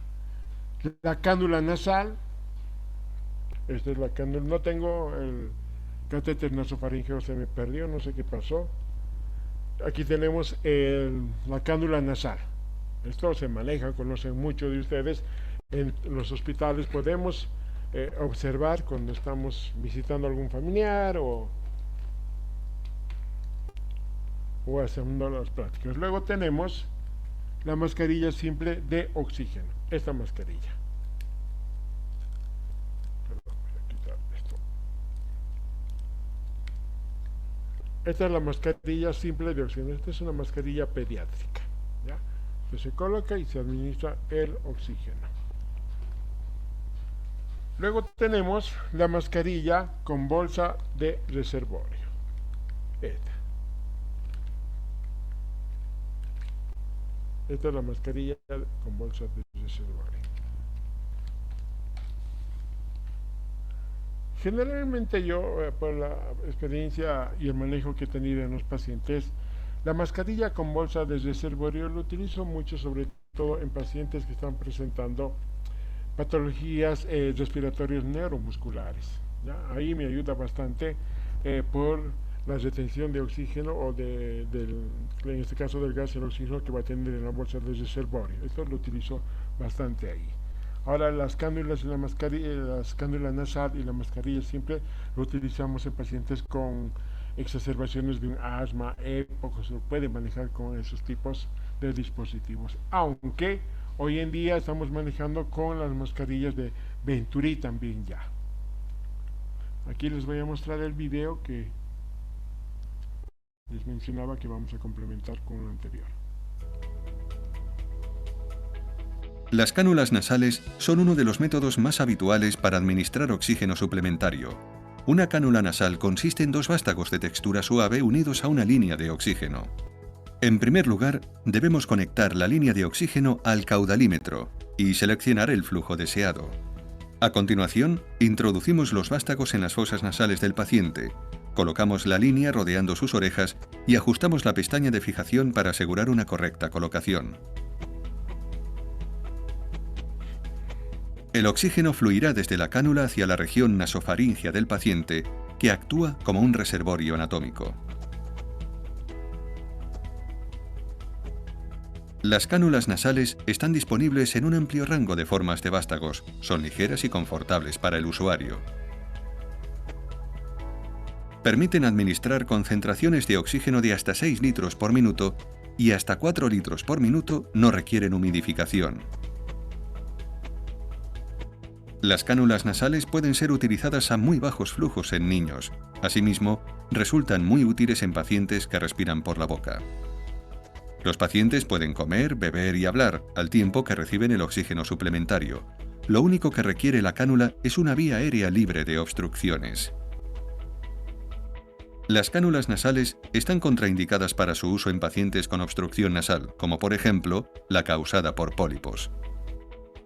La cánula nasal, esta es la cánula, no tengo el catéter nasofaringeo, se me perdió, no sé qué pasó. Aquí tenemos la cánula nasal. Esto se maneja, conocen mucho de ustedes. En los hospitales podemos observar cuando estamos visitando a algún familiar o haciendo las prácticas. Luego tenemos la mascarilla simple de oxígeno. Esta mascarilla. Perdón, voy a quitar esto. Esta es la mascarilla simple de oxígeno. Esta es una mascarilla pediátrica, ¿ya? Se coloca y se administra el oxígeno. Luego tenemos la mascarilla con bolsa de reservorio. Esta es la mascarilla con bolsa de reservorio. Generalmente yo, por la experiencia y el manejo que he tenido en los pacientes, la mascarilla con bolsa de reservorio lo utilizo mucho, sobre todo en pacientes que están presentando patologías respiratorias neuromusculares, ¿ya? Ahí me ayuda bastante por la retención de oxígeno o en este caso del gas y el oxígeno que va a tener en la bolsa de reservorio. Esto lo utilizo bastante ahí. Ahora las cánulas, las cánulas nasal y la mascarilla simple lo utilizamos en pacientes con exacerbaciones de un asma, EPOC, se puede manejar con esos tipos de dispositivos, aunque hoy en día estamos manejando con las mascarillas de Venturi también ya. Aquí les voy a mostrar el video que les mencionaba que vamos a complementar con lo anterior.
Las cánulas nasales son uno de los métodos más habituales para administrar oxígeno suplementario. Una cánula nasal consiste en 2 vástagos de textura suave unidos a una línea de oxígeno. En primer lugar, debemos conectar la línea de oxígeno al caudalímetro y seleccionar el flujo deseado. A continuación, introducimos los vástagos en las fosas nasales del paciente, colocamos la línea rodeando sus orejas y ajustamos la pestaña de fijación para asegurar una correcta colocación. El oxígeno fluirá desde la cánula hacia la región nasofaríngea del paciente, que actúa como un reservorio anatómico. Las cánulas nasales están disponibles en un amplio rango de formas de vástagos, son ligeras y confortables para el usuario. Permiten administrar concentraciones de oxígeno de hasta 6 litros por minuto y hasta 4 litros por minuto no requieren humidificación. Las cánulas nasales pueden ser utilizadas a muy bajos flujos en niños. Asimismo, resultan muy útiles en pacientes que respiran por la boca. Los pacientes pueden comer, beber y hablar, al tiempo que reciben el oxígeno suplementario. Lo único que requiere la cánula es una vía aérea libre de obstrucciones. Las cánulas nasales están contraindicadas para su uso en pacientes con obstrucción nasal, como por ejemplo, la causada por pólipos.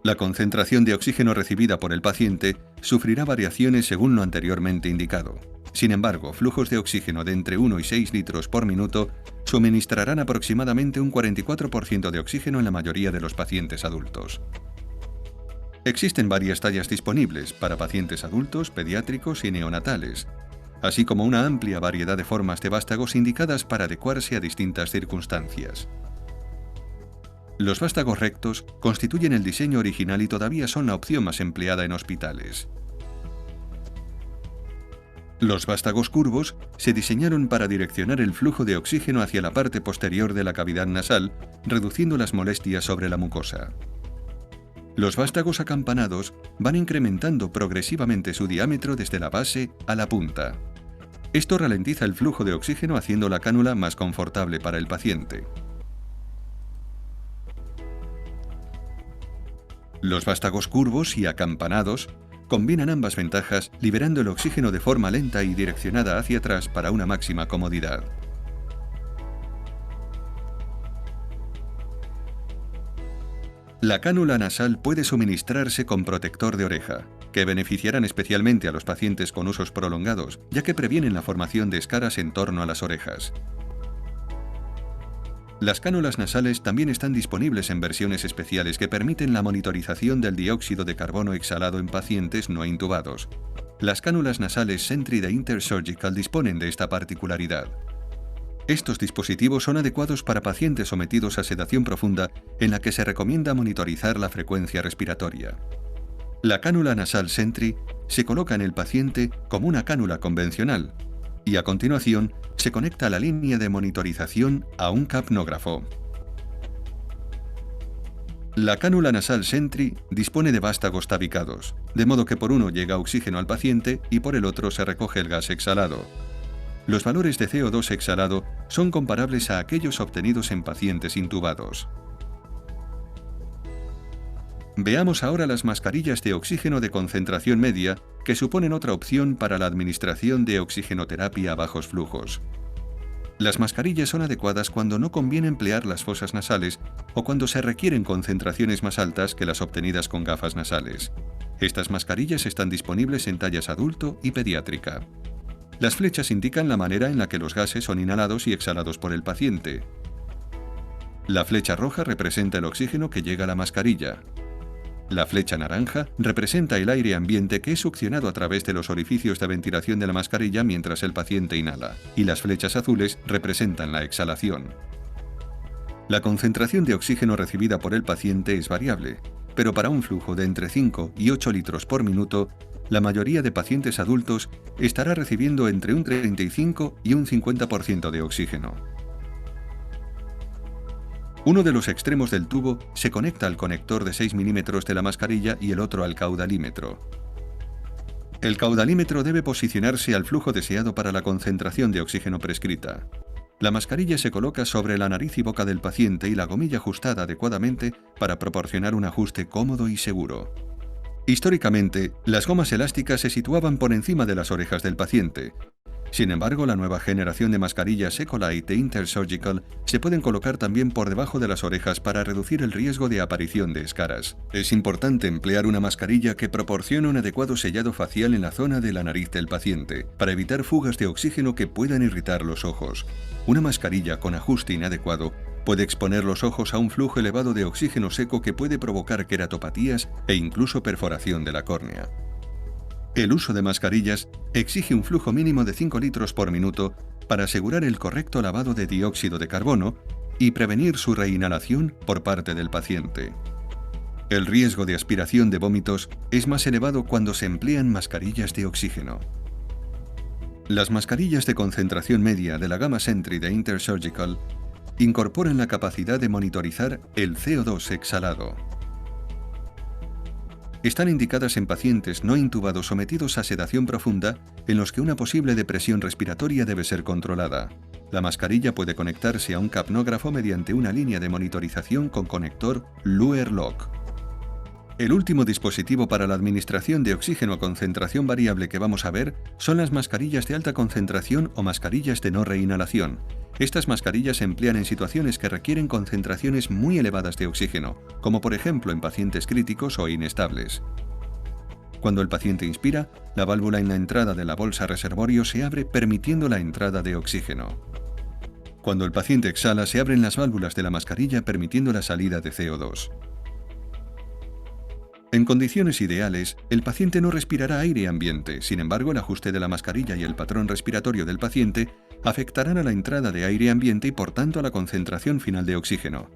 La concentración de oxígeno recibida por el paciente sufrirá variaciones según lo anteriormente indicado. Sin embargo, flujos de oxígeno de entre 1 y 6 litros por minuto suministrarán aproximadamente un 44% de oxígeno en la mayoría de los pacientes adultos. Existen varias tallas disponibles para pacientes adultos, pediátricos y neonatales, así como una amplia variedad de formas de vástagos indicadas para adecuarse a distintas circunstancias. Los vástagos rectos constituyen el diseño original y todavía son la opción más empleada en hospitales. Los vástagos curvos se diseñaron para direccionar el flujo de oxígeno hacia la parte posterior de la cavidad nasal, reduciendo las molestias sobre la mucosa. Los vástagos acampanados van incrementando progresivamente su diámetro desde la base a la punta. Esto ralentiza el flujo de oxígeno haciendo la cánula más confortable para el paciente. Los vástagos curvos y acampanados combinan ambas ventajas, liberando el oxígeno de forma lenta y direccionada hacia atrás para una máxima comodidad. La cánula nasal puede suministrarse con protector de oreja, que beneficiarán especialmente a los pacientes con usos prolongados, ya que previenen la formación de escaras en torno a las orejas. Las cánulas nasales también están disponibles en versiones especiales que permiten la monitorización del dióxido de carbono exhalado en pacientes no intubados. Las cánulas nasales Sentry de Intersurgical disponen de esta particularidad. Estos dispositivos son adecuados para pacientes sometidos a sedación profunda en la que se recomienda monitorizar la frecuencia respiratoria. La cánula nasal Sentry se coloca en el paciente como una cánula convencional y a continuación se conecta la línea de monitorización a un capnógrafo. La cánula nasal Sentry dispone de vástagos tabicados, de modo que por uno llega oxígeno al paciente y por el otro se recoge el gas exhalado. Los valores de CO2 exhalado son comparables a aquellos obtenidos en pacientes intubados. Veamos ahora las mascarillas de oxígeno de concentración media, que suponen otra opción para la administración de oxigenoterapia a bajos flujos. Las mascarillas son adecuadas cuando no conviene emplear las fosas nasales o cuando se requieren concentraciones más altas que las obtenidas con gafas nasales. Estas mascarillas están disponibles en tallas adulto y pediátrica. Las flechas indican la manera en la que los gases son inhalados y exhalados por el paciente. La flecha roja representa el oxígeno que llega a la mascarilla. La flecha naranja representa el aire ambiente que es succionado a través de los orificios de ventilación de la mascarilla mientras el paciente inhala, y las flechas azules representan la exhalación. La concentración de oxígeno recibida por el paciente es variable, pero para un flujo de entre 5 y 8 litros por minuto, la mayoría de pacientes adultos estará recibiendo entre un 35 y un 50% de oxígeno. Uno de los extremos del tubo se conecta al conector de 6 milímetros de la mascarilla y el otro al caudalímetro. El caudalímetro debe posicionarse al flujo deseado para la concentración de oxígeno prescrita. La mascarilla se coloca sobre la nariz y boca del paciente y la gomilla ajustada adecuadamente para proporcionar un ajuste cómodo y seguro. Históricamente, las gomas elásticas se situaban por encima de las orejas del paciente. Sin embargo, la nueva generación de mascarillas Ecolite de Intersurgical se pueden colocar también por debajo de las orejas para reducir el riesgo de aparición de escaras. Es importante emplear una mascarilla que proporcione un adecuado sellado facial en la zona de la nariz del paciente, para evitar fugas de oxígeno que puedan irritar los ojos. Una mascarilla con ajuste inadecuado puede exponer los ojos a un flujo elevado de oxígeno seco que puede provocar queratopatías e incluso perforación de la córnea. El uso de mascarillas exige un flujo mínimo de 5 litros por minuto para asegurar el correcto lavado de dióxido de carbono y prevenir su reinhalación por parte del paciente. El riesgo de aspiración de vómitos es más elevado cuando se emplean mascarillas de oxígeno. Las mascarillas de concentración media de la gama Sentry de Intersurgical incorporan la capacidad de monitorizar el CO2 exhalado. Están indicadas en pacientes no intubados sometidos a sedación profunda en los que una posible depresión respiratoria debe ser controlada. La mascarilla puede conectarse a un capnógrafo mediante una línea de monitorización con conector Luer-Lock. El último dispositivo para la administración de oxígeno a concentración variable que vamos a ver son las mascarillas de alta concentración o mascarillas de no reinhalación. Estas mascarillas se emplean en situaciones que requieren concentraciones muy elevadas de oxígeno, como por ejemplo en pacientes críticos o inestables. Cuando el paciente inspira, la válvula en la entrada de la bolsa reservorio se abre permitiendo la entrada de oxígeno. Cuando el paciente exhala, se abren las válvulas de la mascarilla permitiendo la salida de CO2. En condiciones ideales, el paciente no respirará aire ambiente, sin embargo el ajuste de la mascarilla y el patrón respiratorio del paciente afectarán a la entrada de aire ambiente y por tanto a la concentración final de oxígeno.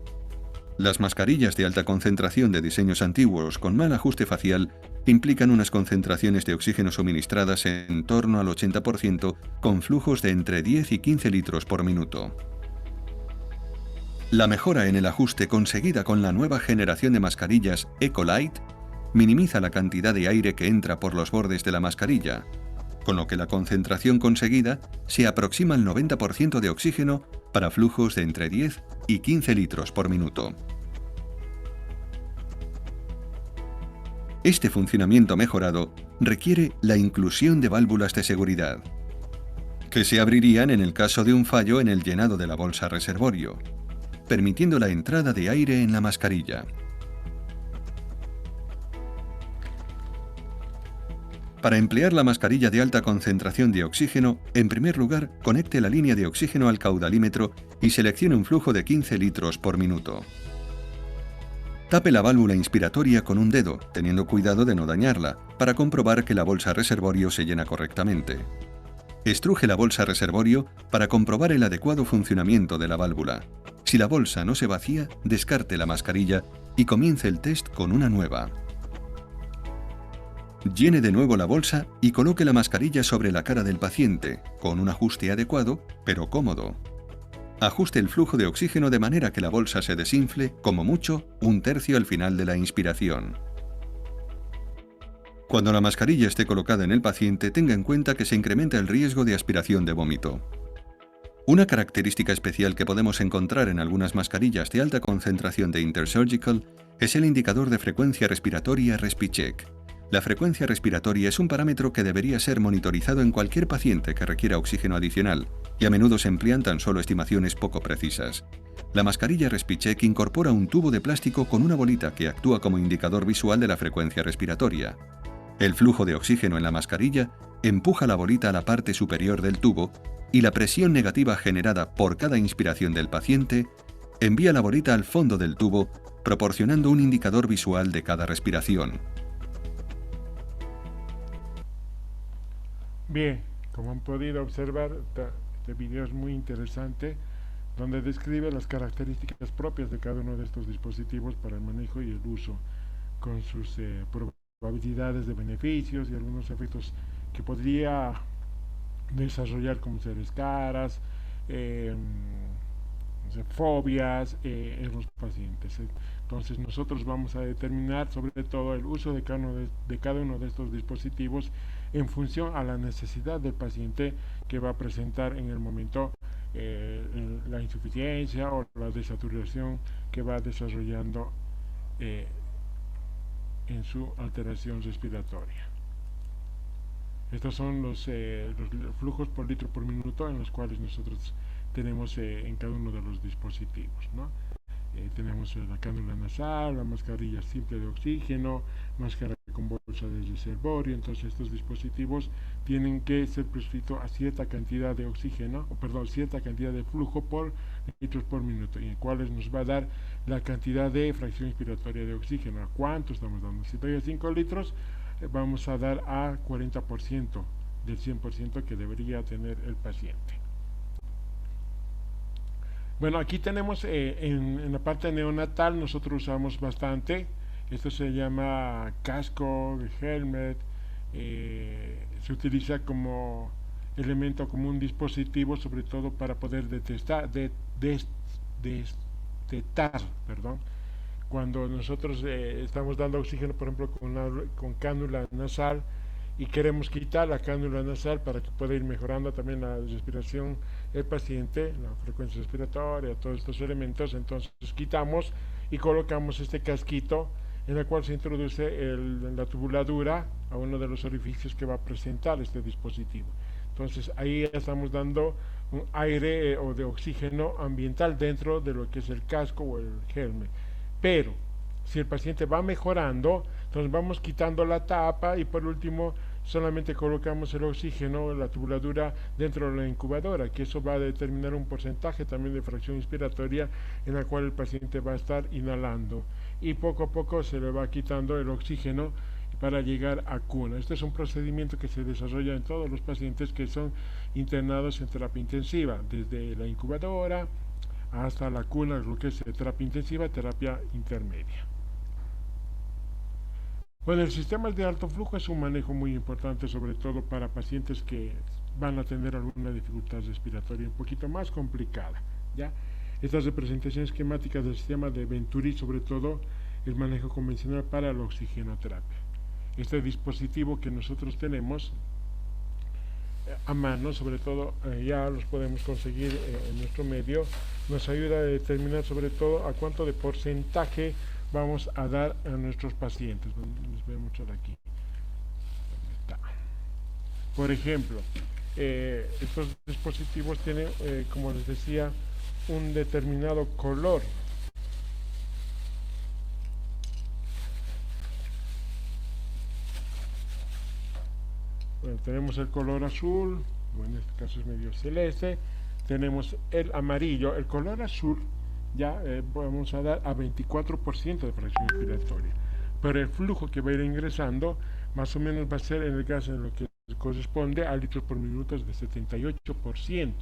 Las mascarillas de alta concentración de diseños antiguos con mal ajuste facial implican unas concentraciones de oxígeno suministradas en torno al 80% con flujos de entre 10 y 15 litros por minuto. La mejora en el ajuste conseguida con la nueva generación de mascarillas Ecolite minimiza la cantidad de aire que entra por los bordes de la mascarilla, con lo que la concentración conseguida se aproxima al 90% de oxígeno para flujos de entre 10 y 15 litros por minuto. Este funcionamiento mejorado requiere la inclusión de válvulas de seguridad, que se abrirían en el caso de un fallo en el llenado de la bolsa reservorio, permitiendo la entrada de aire en la mascarilla. Para emplear la mascarilla de alta concentración de oxígeno, en primer lugar, conecte la línea de oxígeno al caudalímetro y seleccione un flujo de 15 litros por minuto. Tape la válvula inspiratoria con un dedo, teniendo cuidado de no dañarla, para comprobar que la bolsa reservorio se llena correctamente. Estruje la bolsa reservorio para comprobar el adecuado funcionamiento de la válvula. Si la bolsa no se vacía, descarte la mascarilla y comience el test con una nueva. Llene de nuevo la bolsa y coloque la mascarilla sobre la cara del paciente, con un ajuste adecuado, pero cómodo. Ajuste el flujo de oxígeno de manera que la bolsa se desinfle, como mucho, un tercio al final de la inspiración. Cuando la mascarilla esté colocada en el paciente, tenga en cuenta que se incrementa el riesgo de aspiración de vómito. Una característica especial que podemos encontrar en algunas mascarillas de alta concentración de Intersurgical es el indicador de frecuencia respiratoria RespiCheck. La frecuencia respiratoria es un parámetro que debería ser monitorizado en cualquier paciente que requiera oxígeno adicional, y a menudo se emplean tan solo estimaciones poco precisas. La mascarilla RespiCheck incorpora un tubo de plástico con una bolita que actúa como indicador visual de la frecuencia respiratoria. El flujo de oxígeno en la mascarilla empuja la bolita a la parte superior del tubo y la presión negativa generada por cada inspiración del paciente envía la bolita al fondo del tubo, proporcionando un indicador visual de cada respiración.
Bien, como han podido observar, este video es muy interesante, donde describe las características propias de cada uno de estos dispositivos para el manejo y el uso, con sus probabilidades de beneficios y algunos efectos que podría desarrollar, como ser escaras, fobias en los pacientes. Entonces nosotros vamos a determinar sobre todo el uso de cada uno de estos dispositivos en función a la necesidad del paciente que va a presentar en el momento la insuficiencia o la desaturación que va desarrollando en su alteración respiratoria. Estos son los flujos por litro por minuto en los cuales nosotros tenemos en cada uno de los dispositivos, ¿no? Tenemos la cánula nasal, la mascarilla simple de oxígeno, máscara con bolsa de reservorio. Entonces estos dispositivos tienen que ser prescritos a cierta cantidad de oxígeno, cierta cantidad de flujo por litros por minuto, y en cuales nos va a dar la cantidad de fracción inspiratoria de oxígeno. ¿A cuánto estamos dando? Si doy a 5 litros, vamos a dar a 40% del 100% que debería tener el paciente. Bueno, aquí tenemos en la parte neonatal, nosotros usamos bastante, esto se llama casco, helmet, se utiliza como elemento, como un dispositivo, sobre todo para poder detectar, cuando nosotros estamos dando oxígeno, por ejemplo, con cánula nasal, y queremos quitar la cánula nasal para que pueda ir mejorando también la respiración del paciente, la frecuencia respiratoria, todos estos elementos. Entonces quitamos y colocamos este casquito en la cual se introduce la tubuladura a uno de los orificios que va a presentar este dispositivo. Entonces ahí estamos dando un aire o de oxígeno ambiental dentro de lo que es el casco o el helmet. Pero si el paciente va mejorando, entonces vamos quitando la tapa y por último solamente colocamos el oxígeno, la tubuladura dentro de la incubadora, que eso va a determinar un porcentaje también de fracción inspiratoria en la cual el paciente va a estar inhalando y poco a poco se le va quitando el oxígeno para llegar a cuna. Este es un procedimiento que se desarrolla en todos los pacientes que son internados en terapia intensiva, desde la incubadora hasta la cuna, lo que es terapia intensiva, terapia intermedia. Bueno, el sistema de alto flujo es un manejo muy importante, sobre todo para pacientes que van a tener alguna dificultad respiratoria un poquito más complicada, ¿ya? Estas representaciones esquemáticas del sistema de Venturi, sobre todo el manejo convencional para la oxigenoterapia. Este dispositivo que nosotros tenemos a mano, sobre todo ya los podemos conseguir en nuestro medio, nos ayuda a determinar sobre todo a cuánto de porcentaje vamos a dar a nuestros pacientes. Les voy a mostrar aquí. Por ejemplo, estos dispositivos tienen, como les decía, un determinado color. Bueno, tenemos el color azul, o en este caso es medio celeste, tenemos el amarillo, el color azul ya vamos a dar a 24% de fracción inspiratoria, pero el flujo que va a ir ingresando más o menos va a ser, en el caso en lo que corresponde a litros por minuto, de 78%.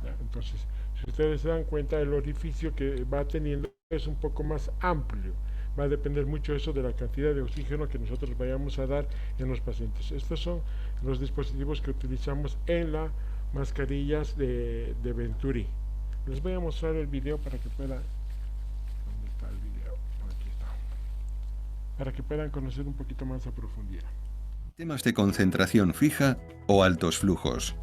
¿Ya? Entonces, si ustedes se dan cuenta, el orificio que va teniendo es un poco más amplio. Va a depender mucho eso de la cantidad de oxígeno que nosotros vayamos a dar en los pacientes. Estos son los dispositivos que utilizamos en las mascarillas de Venturi. Les voy a mostrar el video para que puedan... ¿Dónde está el video? Aquí está. Para que puedan conocer un poquito más a profundidad.
Temas de concentración fija o altos flujos.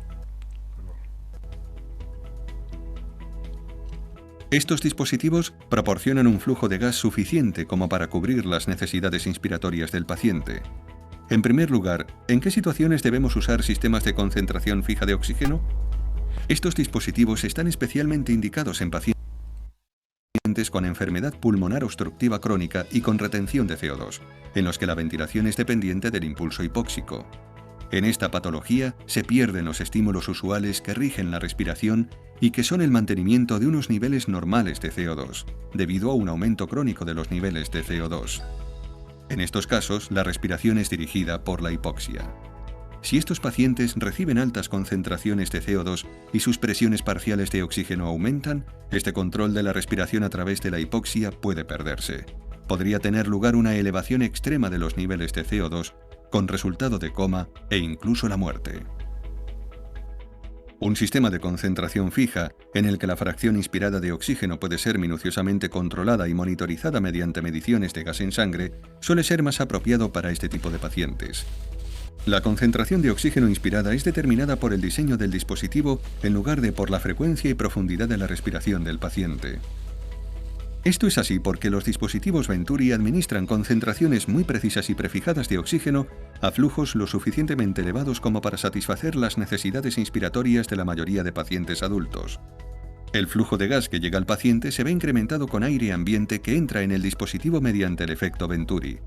Estos dispositivos proporcionan un flujo de gas suficiente como para cubrir las necesidades inspiratorias del paciente. En primer lugar, ¿en qué situaciones debemos usar sistemas de concentración fija de oxígeno? Estos dispositivos están especialmente indicados en pacientes con enfermedad pulmonar obstructiva crónica y con retención de CO2, en los que la ventilación es dependiente del impulso hipóxico. En esta patología se pierden los estímulos usuales que rigen la respiración y que son el mantenimiento de unos niveles normales de CO2, debido a un aumento crónico de los niveles de CO2. En estos casos, la respiración es dirigida por la hipoxia. Si estos pacientes reciben altas concentraciones de CO2 y sus presiones parciales de oxígeno aumentan, este control de la respiración a través de la hipoxia puede perderse. Podría tener lugar una elevación extrema de los niveles de CO2, con resultado de coma e incluso la muerte. Un sistema de concentración fija, en el que la fracción inspirada de oxígeno puede ser minuciosamente controlada y monitorizada mediante mediciones de gas en sangre, suele ser más apropiado para este tipo de pacientes. La concentración de oxígeno inspirada es determinada por el diseño del dispositivo en lugar de por la frecuencia y profundidad de la respiración del paciente. Esto es así porque los dispositivos Venturi administran concentraciones muy precisas y prefijadas de oxígeno a flujos lo suficientemente elevados como para satisfacer las necesidades inspiratorias de la mayoría de pacientes adultos. El flujo de gas que llega al paciente se ve incrementado con aire ambiente que entra en el dispositivo mediante el efecto Venturi.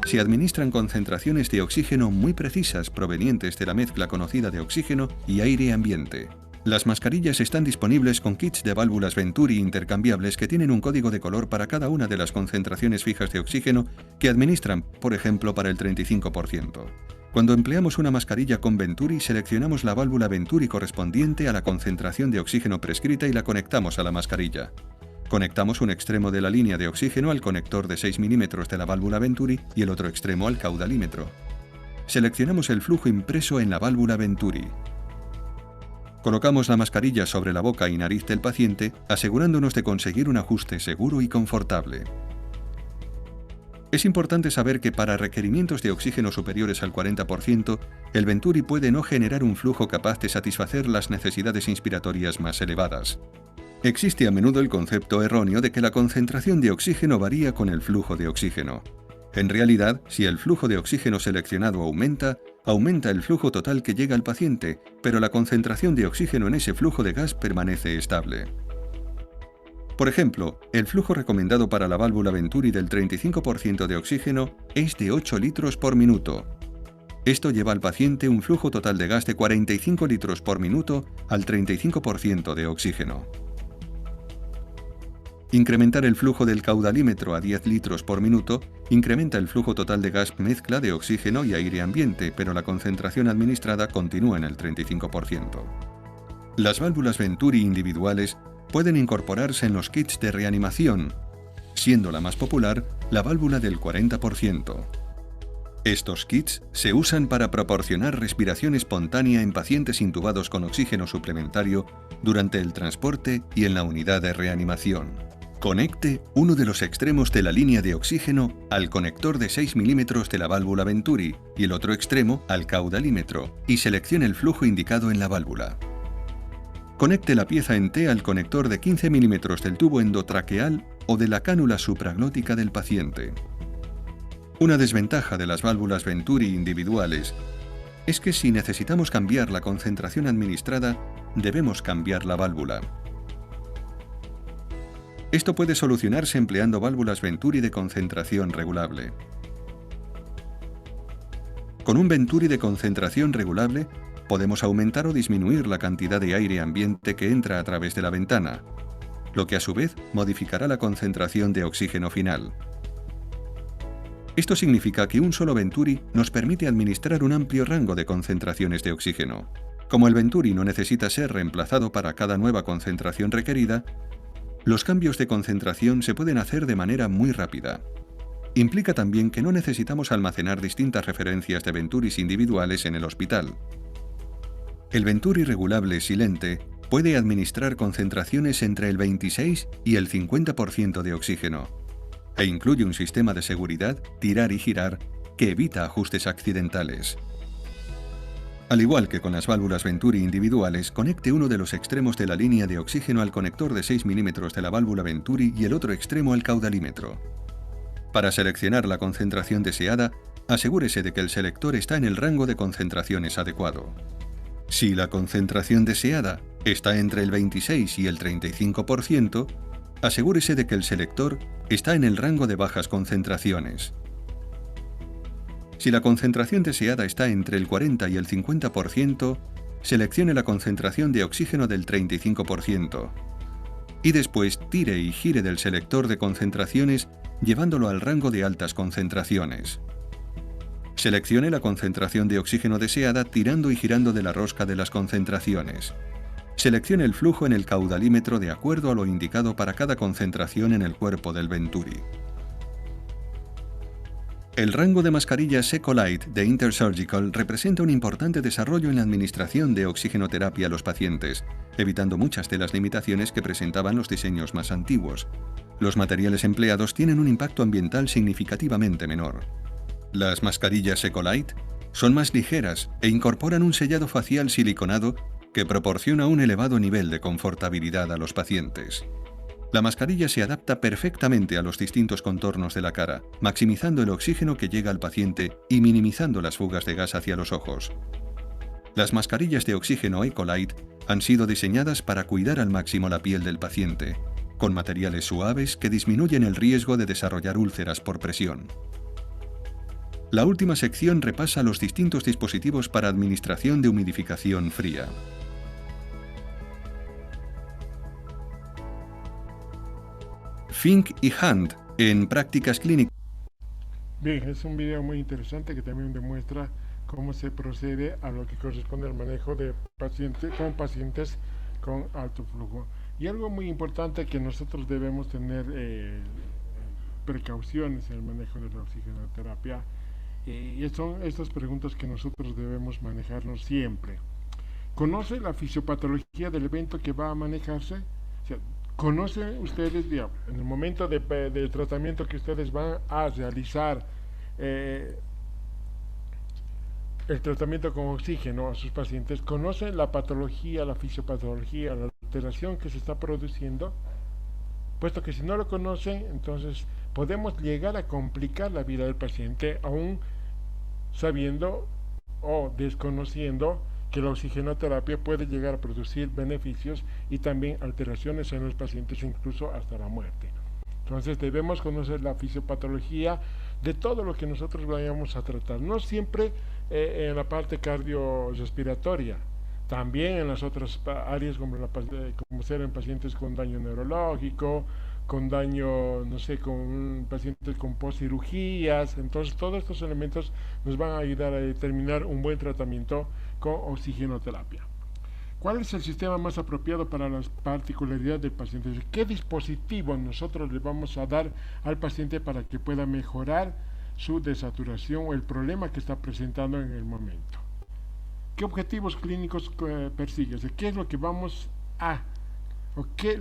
Se administran concentraciones de oxígeno muy precisas provenientes de la mezcla conocida de oxígeno y aire ambiente. Las mascarillas están disponibles con kits de válvulas Venturi intercambiables que tienen un código de color para cada una de las concentraciones fijas de oxígeno que administran, por ejemplo, para el 35%. Cuando empleamos una mascarilla con Venturi, seleccionamos la válvula Venturi correspondiente a la concentración de oxígeno prescrita y la conectamos a la mascarilla. Conectamos un extremo de la línea de oxígeno al conector de 6 mm de la válvula Venturi y el otro extremo al caudalímetro. Seleccionamos el flujo impreso en la válvula Venturi. Colocamos la mascarilla sobre la boca y nariz del paciente, asegurándonos de conseguir un ajuste seguro y confortable. Es importante saber que para requerimientos de oxígeno superiores al 40%, el Venturi puede no generar un flujo capaz de satisfacer las necesidades inspiratorias más elevadas. Existe a menudo el concepto erróneo de que la concentración de oxígeno varía con el flujo de oxígeno. En realidad, si el flujo de oxígeno seleccionado aumenta, aumenta el flujo total que llega al paciente, pero la concentración de oxígeno en ese flujo de gas permanece estable. Por ejemplo, el flujo recomendado para la válvula Venturi del 35% de oxígeno es de 8 litros por minuto. Esto lleva al paciente un flujo total de gas de 45 litros por minuto al 35% de oxígeno. Incrementar el flujo del caudalímetro a 10 litros por minuto incrementa el flujo total de gas mezcla de oxígeno y aire ambiente, pero la concentración administrada continúa en el 35%. Las válvulas Venturi individuales pueden incorporarse en los kits de reanimación, siendo la más popular la válvula del 40%. Estos kits se usan para proporcionar respiración espontánea en pacientes intubados con oxígeno suplementario durante el transporte y en la unidad de reanimación. Conecte uno de los extremos de la línea de oxígeno al conector de 6 milímetros de la válvula Venturi y el otro extremo al caudalímetro y seleccione el flujo indicado en la válvula. Conecte la pieza en T al conector de 15 milímetros del tubo endotraqueal o de la cánula supraglótica del paciente. Una desventaja de las válvulas Venturi individuales es que si necesitamos cambiar la concentración administrada, debemos cambiar la válvula. Esto puede solucionarse empleando válvulas Venturi de concentración regulable. Con un Venturi de concentración regulable, podemos aumentar o disminuir la cantidad de aire ambiente que entra a través de la ventana, lo que a su vez modificará la concentración de oxígeno final. Esto significa que un solo Venturi nos permite administrar un amplio rango de concentraciones de oxígeno. Como el Venturi no necesita ser reemplazado para cada nueva concentración requerida, los cambios de concentración se pueden hacer de manera muy rápida. Implica también que no necesitamos almacenar distintas referencias de Venturis individuales en el hospital. El Venturi regulable silente puede administrar concentraciones entre el 26 y el 50% de oxígeno, e incluye un sistema de seguridad, tirar y girar, que evita ajustes accidentales. Al igual que con las válvulas Venturi individuales, conecte uno de los extremos de la línea de oxígeno al conector de 6 milímetros de la válvula Venturi y el otro extremo al caudalímetro. Para seleccionar la concentración deseada, asegúrese de que el selector está en el rango de concentraciones adecuado. Si la concentración deseada está entre el 26 y el 35%, asegúrese de que el selector está en el rango de bajas concentraciones. Si la concentración deseada está entre el 40 y el 50%, seleccione la concentración de oxígeno del 35%. Y después tire y gire del selector de concentraciones llevándolo al rango de altas concentraciones. Seleccione la concentración de oxígeno deseada tirando y girando de la rosca de las concentraciones. Seleccione el flujo en el caudalímetro de acuerdo a lo indicado para cada concentración en el cuerpo del Venturi. El rango de mascarillas Ecolite de Intersurgical representa un importante desarrollo en la administración de oxigenoterapia a los pacientes, evitando muchas de las limitaciones que presentaban los diseños más antiguos. Los materiales empleados tienen un impacto ambiental significativamente menor. Las mascarillas Ecolite son más ligeras e incorporan un sellado facial siliconado que proporciona un elevado nivel de confortabilidad a los pacientes. La mascarilla se adapta perfectamente a los distintos contornos de la cara, maximizando el oxígeno que llega al paciente y minimizando las fugas de gas hacia los ojos. Las mascarillas de oxígeno Ecolite han sido diseñadas para cuidar al máximo la piel del paciente, con materiales suaves que disminuyen el riesgo de desarrollar úlceras por presión. La última sección repasa los distintos dispositivos para administración de humidificación fría. Fink y Hunt en prácticas clínicas.
Bien, es un video muy interesante que también demuestra cómo se procede a lo que corresponde al manejo de pacientes con alto flujo. Y algo muy importante que nosotros debemos tener precauciones en el manejo de la oxigenoterapia, y son estas preguntas que nosotros debemos manejarnos siempre. ¿Conoce la fisiopatología del evento que va a manejarse? O sea, ¿conocen ustedes, digamos, en el momento del tratamiento que ustedes van a realizar el tratamiento con oxígeno a sus pacientes? ¿Conocen la patología, la fisiopatología, la alteración que se está produciendo, puesto que si no lo conocen, entonces podemos llegar a complicar la vida del paciente, aún sabiendo o desconociendo que la oxigenoterapia puede llegar a producir beneficios y también alteraciones en los pacientes, incluso hasta la muerte. Entonces debemos conocer la fisiopatología de todo lo que nosotros vayamos a tratar, no siempre en la parte cardiorrespiratoria, también en las otras áreas como ser en pacientes con daño neurológico, con daño, no sé, con pacientes con postcirugías. Entonces todos estos elementos nos van a ayudar a determinar un buen tratamiento con oxigenoterapia. ¿Cuál es el sistema más apropiado para las particularidades del paciente? ¿Qué dispositivo nosotros le vamos a dar al paciente para que pueda mejorar su desaturación o el problema que está presentando en el momento? ¿Qué objetivos clínicos persigue? ¿Qué es lo que vamos a, o qué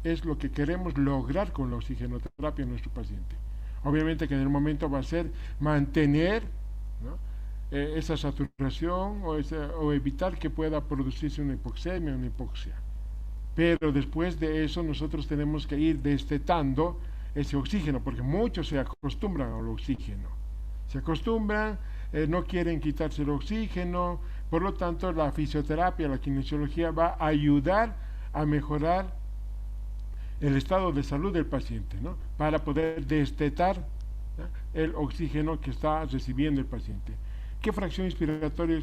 es lo que queremos lograr con la oxigenoterapia en nuestro paciente? Obviamente que en el momento va a ser mantener, ¿no?, esa saturación o evitar que pueda producirse una hipoxemia, una hipoxia. Pero después de eso nosotros tenemos que ir destetando ese oxígeno, porque muchos se acostumbran al oxígeno. Se acostumbran, no quieren quitarse el oxígeno, por lo tanto la fisioterapia, la kinesiología va a ayudar a mejorar el estado de salud del paciente, ¿no?, para poder destetar, ¿no?, el oxígeno que está recibiendo el paciente. ¿Qué fracción inspiratoria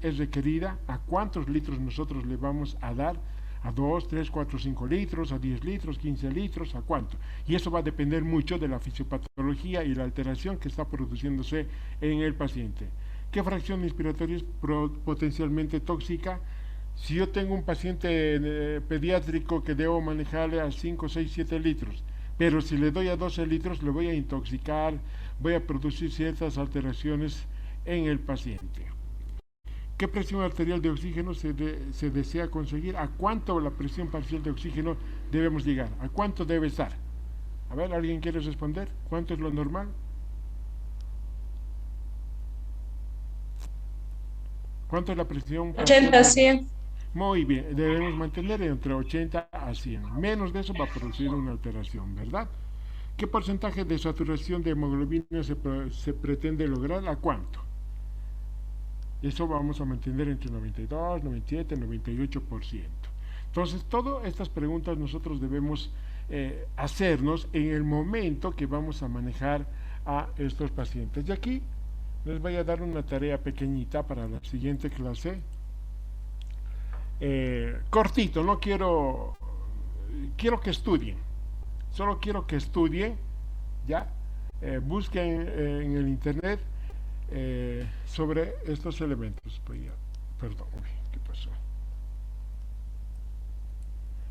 es requerida? ¿A cuántos litros nosotros le vamos a dar? ¿A 2, 3, 4, 5 litros? ¿A 10 litros? ¿15 litros? ¿A cuánto? Y eso va a depender mucho de la fisiopatología y la alteración que está produciéndose en el paciente. ¿Qué fracción inspiratoria es potencialmente tóxica? Si yo tengo un paciente pediátrico que debo manejarle a 5, 6, 7 litros, pero si le doy a 12 litros le voy a intoxicar, voy a producir ciertas alteraciones en el paciente. ¿Qué presión arterial de oxígeno se desea conseguir? ¿A cuánto la presión parcial de oxígeno debemos llegar? ¿A cuánto debe estar? A ver, ¿alguien quiere responder? ¿Cuánto es lo normal? ¿Cuánto es la presión parcial?
80 a 100.
Muy bien, debemos mantener entre 80 a 100. Menos de eso va a producir una alteración, ¿verdad? ¿Qué porcentaje de saturación de hemoglobina se pretende lograr? ¿A cuánto? Eso vamos a mantener entre 92, 97, 98%. Entonces, todas estas preguntas nosotros debemos hacernos en el momento que vamos a manejar a estos pacientes. Y aquí les voy a dar una tarea pequeñita para la siguiente clase. Cortito, no quiero que estudien. Solo quiero que estudien, ¿ya? Busquen en el internet sobre estos elementos. Perdón, ¿qué pasó?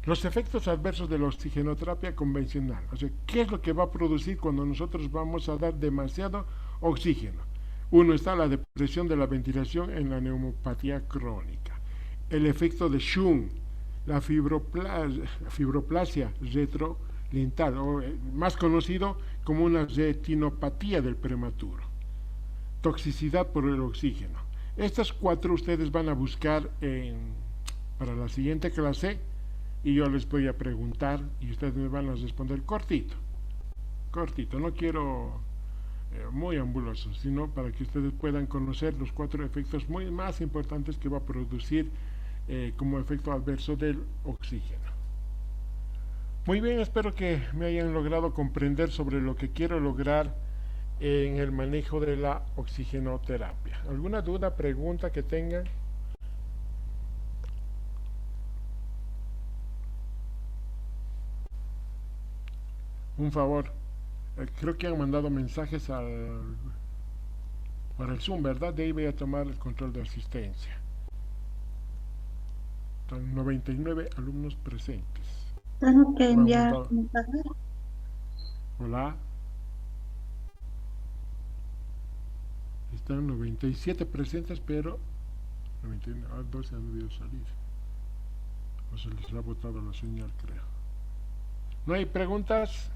Los efectos adversos de la oxigenoterapia convencional. O sea, ¿qué es lo que va a producir cuando nosotros vamos a dar demasiado oxígeno? Uno está la depresión de la ventilación en la neumopatía crónica. El efecto de Schum, la fibroplasia retrolental, o más conocido como una retinopatía del prematuro. Toxicidad por el oxígeno. Estas 4 ustedes van a buscar para la siguiente clase y yo les voy a preguntar y ustedes me van a responder cortito. No quiero muy ambulosos, sino para que ustedes puedan conocer los 4 efectos más importantes que va a producir como efecto adverso del oxígeno. Muy bien, espero que me hayan logrado comprender sobre lo que quiero lograr en el manejo de la oxigenoterapia. ¿Alguna duda, pregunta que tengan? Un favor, creo que han mandado mensajes para el Zoom, ¿verdad? De ahí voy a tomar el control de asistencia. Están 99 alumnos presentes.
Tengo que enviar mensaje.
Hola. Están 97 presentes, pero 12 han debido salir. O se les ha botado la señal, creo. ¿No hay preguntas?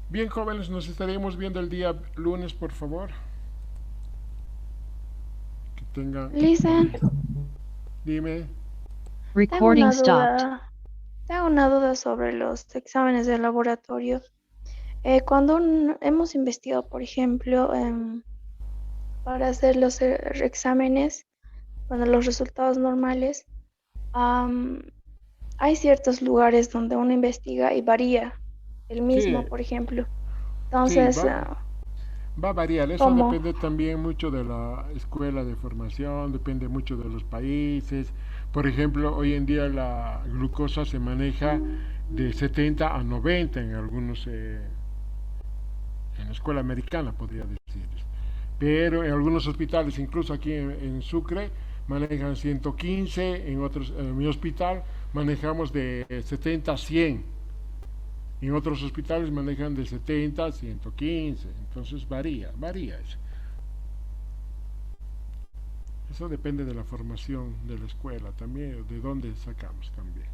Bien, jóvenes, nos estaremos viendo el día lunes, por favor. Que tengan...
Lisa,
Dime.
Recording
una
stopped.
tengo una duda sobre los exámenes de laboratorio. Cuando hemos investigado, por ejemplo, para hacer los exámenes, bueno, los resultados normales, am, hay ciertos lugares donde uno investiga y varía el
Sí,
mismo, por ejemplo.
sí,
Entonces,
va a variar. Eso
¿cómo?
depende también mucho de la escuela de formación, depende mucho de los países. Por ejemplo, hoy en día la glucosa se maneja de 70 a 90 en algunos, en la escuela americana, podría decir. Pero en algunos hospitales, incluso aquí en Sucre, manejan 115, en otros, en mi hospital manejamos de 70 a 100, en otros hospitales manejan de 70 a 115, entonces varía eso. Eso depende de la formación de la escuela también, de dónde sacamos también.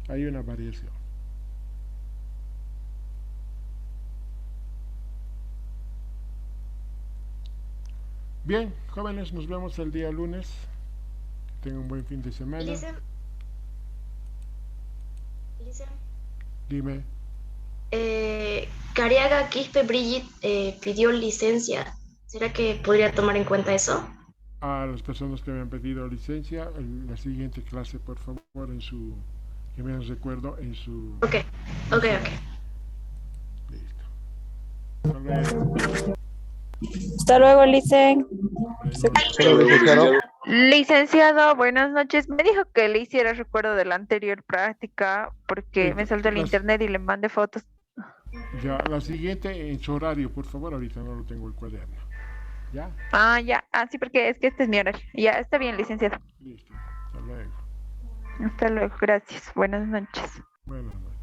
Hay una variación. Bien, jóvenes, nos vemos el día lunes. Que tengan un buen fin de semana.
Listen, listen.
Dime.
Cariaga Quispe Brigitte pidió licencia. ¿Será que podría tomar en cuenta eso?
A las personas que me han pedido licencia, la siguiente clase, por favor, en su, que me recuerdo, en su...
Ok.
Listo. Hasta luego.
Hasta luego, Licen.
Señor licenciado.
Licenciado, buenas noches. Me dijo que le hiciera recuerdo de la anterior práctica porque me saltó el internet y le mandé fotos.
Ya, la siguiente en su horario, por favor, ahorita no lo tengo el cuaderno. ¿Ya?
Ah, ya. Ah, sí, porque es que este es mi horario. Ya, está bien, licenciado.
Listo. Hasta luego.
Hasta luego, gracias. Buenas noches.
Buenas noches.